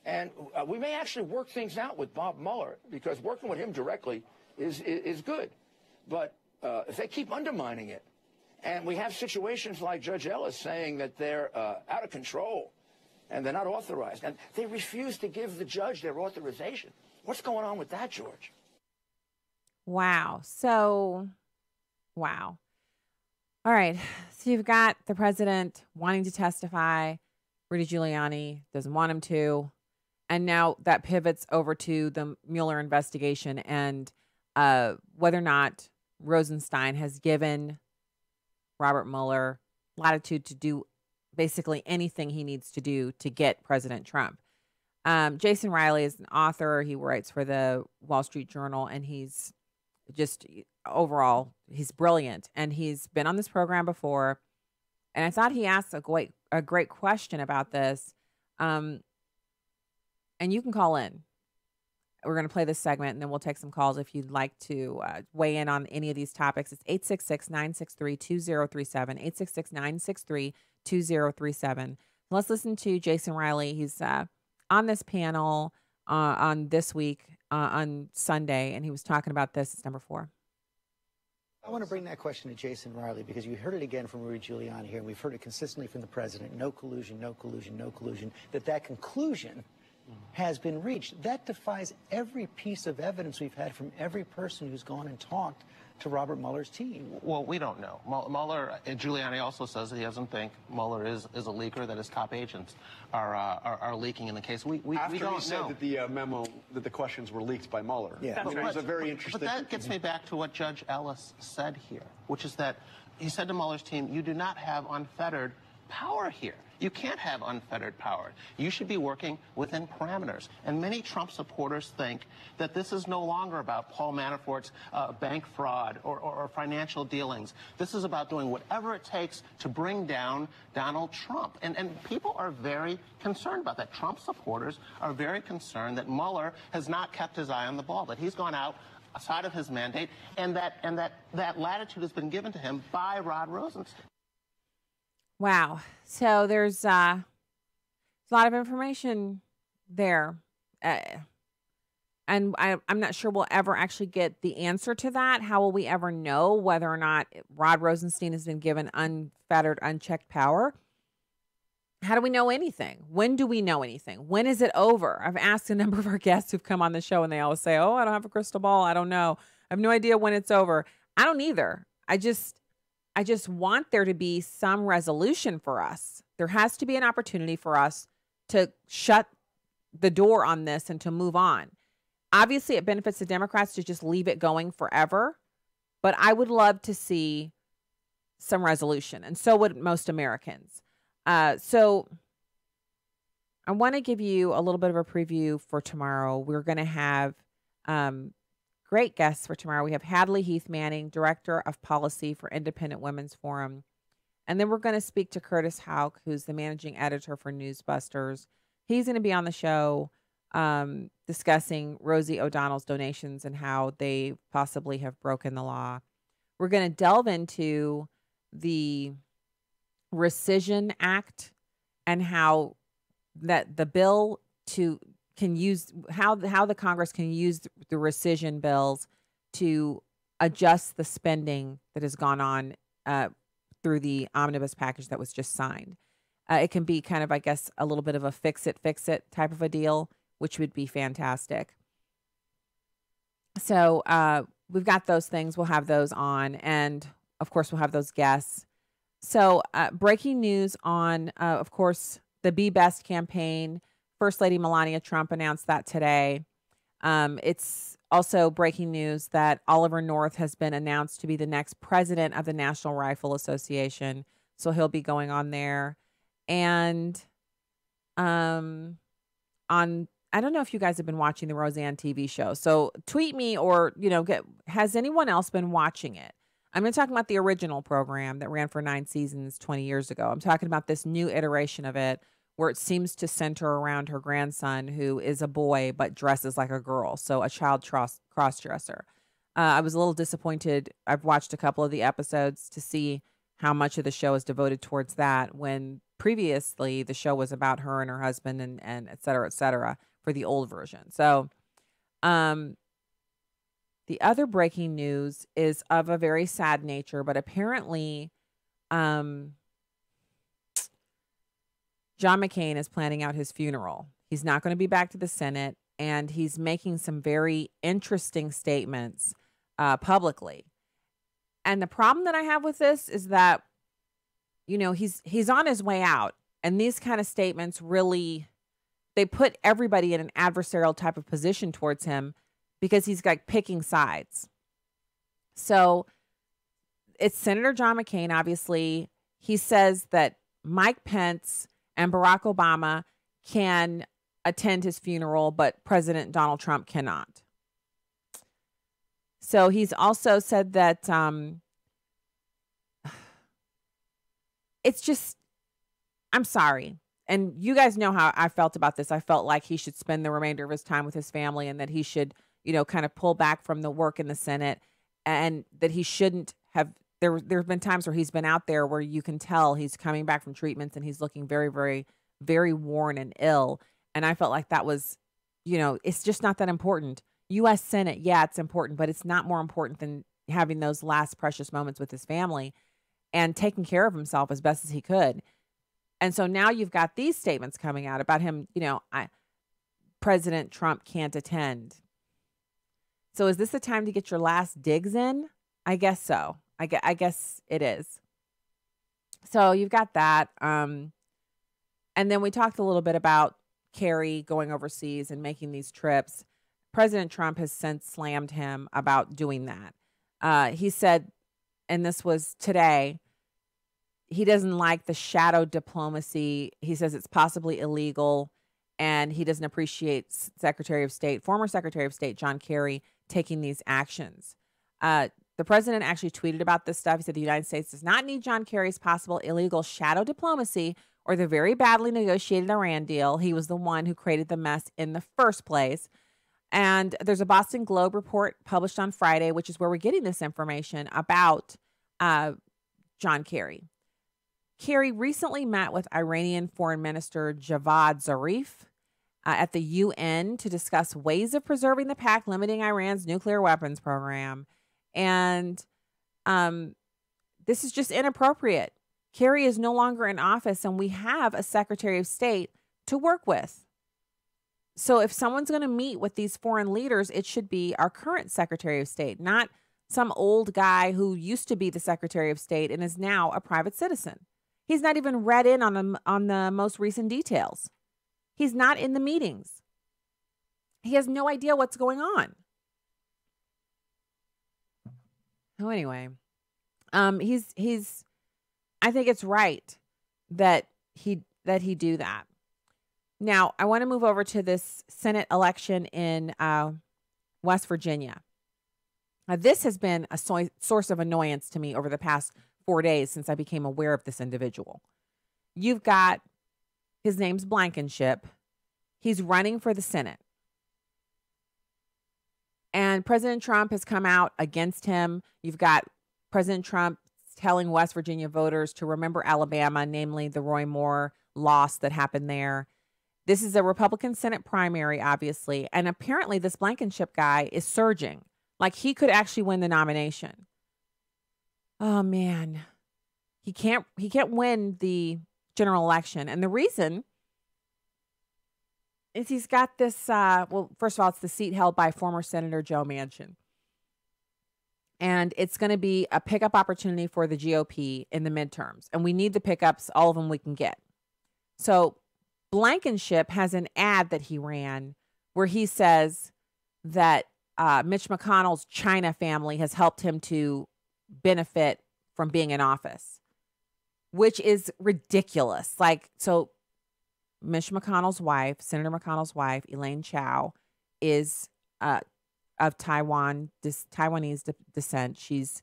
And we may actually work things out with Bob Mueller, because working with him directly is good. But if they keep undermining it, and we have situations like Judge Ellis saying that they're out of control, and they're not authorized, and they refuse to give the judge their authorization. What's going on with that, George? Wow. So, wow. All right. So you've got the president wanting to testify. Rudy Giuliani doesn't want him to. And now that pivots over to the Mueller investigation and whether or not Rosenstein has given Robert Mueller latitude to do basically anything he needs to do to get President Trump. Jason Riley is an author. He writes for the Wall Street Journal, and he's just overall, he's brilliant. And he's been on this program before. And I thought he asked a great question about this. And you can call in. We're going to play this segment, and then we'll take some calls if you'd like to weigh in on any of these topics. It's 866-963-2037, 866-963-2037. Let's listen to Jason Riley. He's on this panel on this week on Sunday, and he was talking about this. It's number 4. I want to bring that question to Jason Riley because you heard it again from Rudy Giuliani here, and we've heard it consistently from the president. No collusion, no collusion, no collusion. That conclusion has been reached. That defies every piece of evidence we've had from every person who's gone and talked to Robert Mueller's team. Well, we don't know. Mueller, Giuliani also says that he doesn't think Mueller is a leaker, that his top agents are leaking in the case. We After don't he said know. that the memo, that the questions were leaked by Mueller. Yeah. It was a very interesting. But that gets me back to what Judge Ellis said here, which is that he said to Mueller's team, you do not have unfettered power here. You can't have unfettered power. You should be working within parameters. And many Trump supporters think that this is no longer about Paul Manafort's bank fraud or financial dealings. This is about doing whatever it takes to bring down Donald Trump. And people are very concerned about that. Trump supporters are very concerned that Mueller has not kept his eye on the ball, that he's gone outside of his mandate, and that latitude has been given to him by Rod Rosenstein. Wow. So there's a lot of information there. And I'm not sure we'll ever actually get the answer to that. How will we ever know whether or not Rod Rosenstein has been given unfettered, unchecked power? How do we know anything? When do we know anything? When is it over? I've asked a number of our guests who've come on the show, and they always say, oh, I don't have a crystal ball. I don't know. I have no idea when it's over. I don't either. I just want there to be some resolution for us. There has to be an opportunity for us to shut the door on this and to move on. Obviously, it benefits the Democrats to just leave it going forever, but I would love to see some resolution, and so would most Americans. So I want to give you a little bit of a preview for tomorrow. We're going to have great guests for tomorrow. We have Hadley Heath Manning, Director of Policy for Independent Women's Forum. And then we're going to speak to Curtis Houck, who's the managing editor for Newsbusters. He's going to be on the show discussing Rosie O'Donnell's donations and how they possibly have broken the law. We're going to delve into the Rescission Act and how that the bill can use how the Congress can use the rescission bills to adjust the spending that has gone on through the omnibus package that was just signed. It can be kind of, I guess, a little bit of a fix it type of a deal, which would be fantastic. So we've got those things. We'll have those on. And, of course, we'll have those guests. So breaking news on, of course, the Be Best campaign. First Lady Melania Trump announced that today. It's also breaking news that Oliver North has been announced to be the next president of the National Rifle Association. So he'll be going on there. And I don't know if you guys have been watching the Roseanne TV show. So tweet me or, has anyone else been watching it? I'm not talking about the original program that ran for 9 seasons 20 years ago. I'm talking about this new iteration of it where it seems to center around her grandson, who is a boy but dresses like a girl, so a child cross-dresser. I was a little disappointed. I've watched a couple of the episodes to see how much of the show is devoted towards that, when previously the show was about her and her husband and et cetera, for the old version. So the other breaking news is of a very sad nature, but apparently John McCain is planning out his funeral. He's not going to be back to the Senate, and he's making some very interesting statements publicly. And the problem that I have with this is that, he's on his way out, and these kind of statements really they put everybody in an adversarial type of position towards him because he's like picking sides. So it's Senator John McCain, obviously. He says that Mike Pence and Barack Obama can attend his funeral, but President Donald Trump cannot. So he's also said that it's just, I'm sorry. And you guys know how I felt about this. I felt like he should spend the remainder of his time with his family and that he should, kind of pull back from the work in the Senate, and that he shouldn't have. There have been times where he's been out there where you can tell he's coming back from treatments and he's looking very, very, very worn and ill. And I felt like that was, it's just not that important. U.S. Senate, yeah, it's important, but it's not more important than having those last precious moments with his family and taking care of himself as best as he could. And so now you've got these statements coming out about him, President Trump can't attend. So is this the time to get your last digs in? I guess so. I guess it is. So you've got that. And then we talked a little bit about Kerry going overseas and making these trips. President Trump has since slammed him about doing that. He said, and this was today, he doesn't like the shadow diplomacy. He says it's possibly illegal, and he doesn't appreciate former Secretary of State John Kerry taking these actions. The president actually tweeted about this stuff. He said the United States does not need John Kerry's possible illegal shadow diplomacy or the very badly negotiated Iran deal. He was the one who created the mess in the first place. And there's a Boston Globe report published on Friday, which is where we're getting this information about John Kerry. Kerry recently met with Iranian Foreign Minister Javad Zarif at the UN to discuss ways of preserving the pact limiting Iran's nuclear weapons program. And this is just inappropriate. Kerry is no longer in office, and we have a Secretary of State to work with. So if someone's going to meet with these foreign leaders, it should be our current Secretary of State, not some old guy who used to be the Secretary of State and is now a private citizen. He's not even read in on the most recent details. He's not in the meetings. He has no idea what's going on. So anyway, he's I think it's right that he do that. Now, I want to move over to this Senate election in West Virginia. Now, this has been a source of annoyance to me over the past 4 days since I became aware of this individual. You've got, his name's Blankenship. He's running for the Senate. And President Trump has come out against him. You've got President Trump telling West Virginia voters to remember Alabama, namely the Roy Moore loss that happened there. This is a Republican Senate primary, obviously. And apparently this Blankenship guy is surging. Like he could actually win the nomination. Oh, man. He can't win the general election. And the reason is he's got this, first of all, it's the seat held by former Senator Joe Manchin. And it's going to be a pickup opportunity for the GOP in the midterms. And we need the pickups, all of them we can get. So Blankenship has an ad that he ran where he says that Mitch McConnell's China family has helped him to benefit from being in office, which is ridiculous. Like, so Mitch McConnell's wife, Senator McConnell's wife, Elaine Chao, is of Taiwanese descent. She's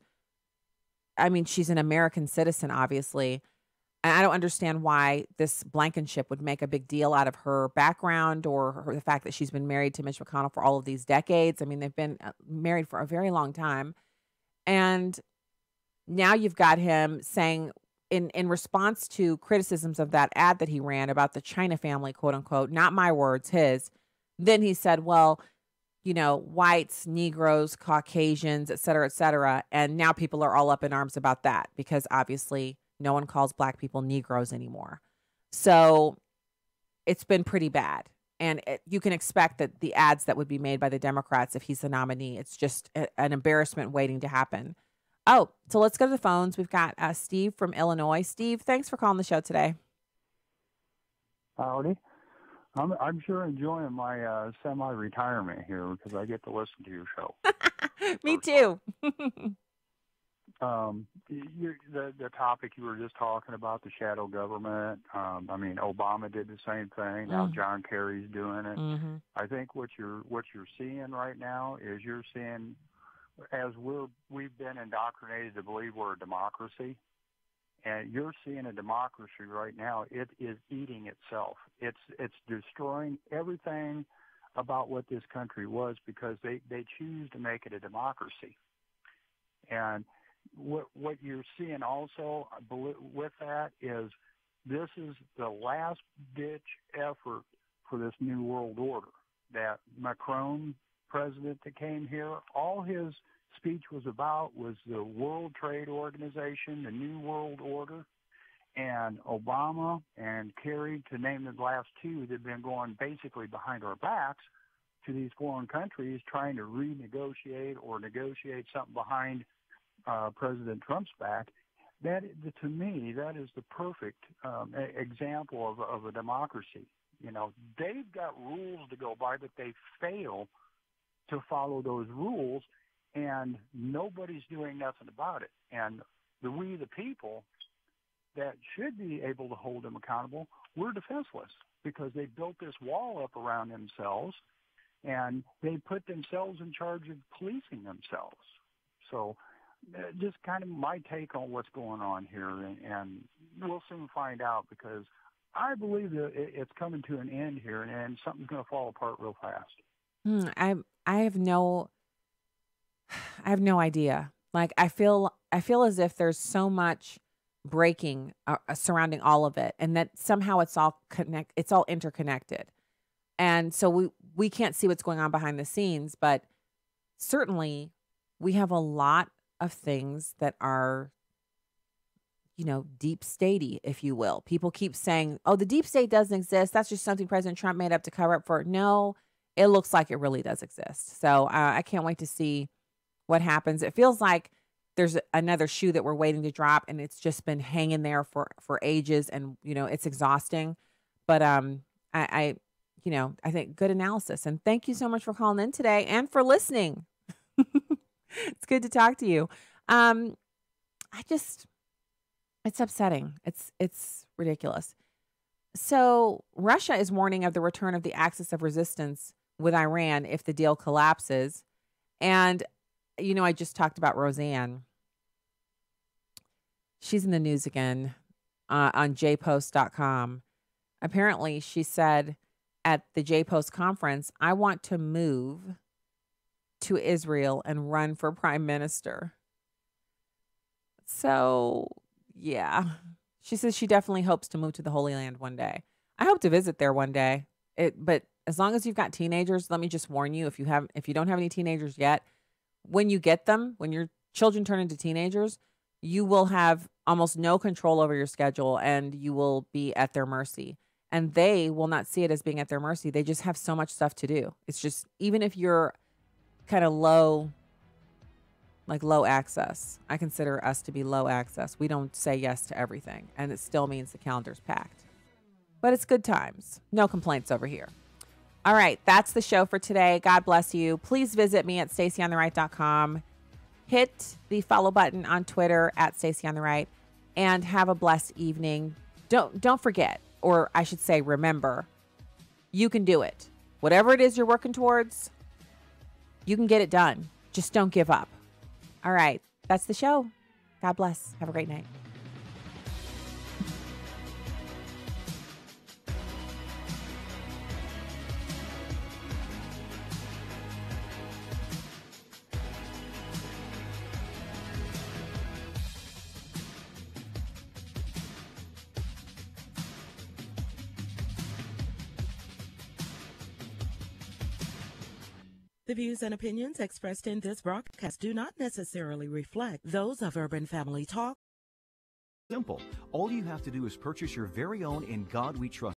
an American citizen, obviously. And I don't understand why this Blankenship would make a big deal out of her background or the fact that she's been married to Mitch McConnell for all of these decades. I mean, they've been married for a very long time. And now you've got him saying, in response to criticisms of that ad that he ran about the China family, quote unquote, not my words, his, then he said, well, whites, Negroes, Caucasians, et cetera, et cetera. And now people are all up in arms about that because obviously no one calls black people Negroes anymore. So it's been pretty bad. And you can expect that the ads that would be made by the Democrats if he's the nominee, it's just an embarrassment waiting to happen. Oh, so let's go to the phones. We've got Steve from Illinois. Steve, thanks for calling the show today. Howdy. I'm sure enjoying my semi-retirement here because I get to listen to your show. Me too. The topic you were just talking about, the shadow government. I mean, Obama did the same thing. Now John Kerry's doing it. Mm-hmm. I think what you're seeing right now is you're seeing, as we've been indoctrinated to believe we're a democracy, and you're seeing a democracy right now. It is eating itself. It's destroying everything about what this country was because they choose to make it a democracy. And what you're seeing also with that is this is the last ditch effort for this new world order. That Macron, president that came here, all his speech was about was the World Trade Organization, the New World Order, and Obama and Kerry, to name the last two, that have been going basically behind our backs to these foreign countries trying to renegotiate or negotiate something behind President Trump's back. That, to me, that is the perfect example of a democracy. You know, they've got rules to go by, but they fail to follow those rules, and nobody's doing nothing about it. And we, the people, that should be able to hold them accountable, we're defenseless because they built this wall up around themselves, and they put themselves in charge of policing themselves. So just kind of my take on what's going on here, and we'll soon find out because I believe that it's coming to an end here, and something's going to fall apart real fast. I have no idea. Like I feel as if there's so much breaking surrounding all of it, and that somehow it's all interconnected, and so we can't see what's going on behind the scenes, but certainly we have a lot of things that are, you know, deep statey, if you will. People keep saying, oh, the deep state doesn't exist. That's just something President Trump made up to cover up for it. No, it looks like it really does exist. So I can't wait to see what happens. It feels like there's another shoe that we're waiting to drop, and it's just been hanging there for ages, and, you know, it's exhausting. But I think good analysis. And thank you so much for calling in today and for listening. It's good to talk to you. It's upsetting. It's ridiculous. So Russia is warning of the return of the axis of resistance with Iran if the deal collapses. And, you know, I just talked about Roseanne. She's in the news again on jpost.com. Apparently, she said at the JPost conference, I want to move to Israel and run for prime minister. So, yeah. She says she definitely hopes to move to the Holy Land one day. I hope to visit there one day. But as long as you've got teenagers, let me just warn you, if you don't have any teenagers yet, when you get them, when your children turn into teenagers, you will have almost no control over your schedule, and you will be at their mercy. And they will not see it as being at their mercy. They just have so much stuff to do. It's just, even if you're kind of low access. I consider us to be low access. We don't say yes to everything, and it still means the calendar's packed. But it's good times. No complaints over here. All right, that's the show for today. God bless you. Please visit me at StaceyOnTheRight.com. Hit the follow button on Twitter at StaceyOnTheRight, and have a blessed evening. Don't forget, or I should say remember, you can do it. Whatever it is you're working towards, you can get it done. Just don't give up. All right. That's the show. God bless. Have a great night. The views and opinions expressed in this broadcast do not necessarily reflect those of Urban Family Talk. Simple. All you have to do is purchase your very own In God We Trust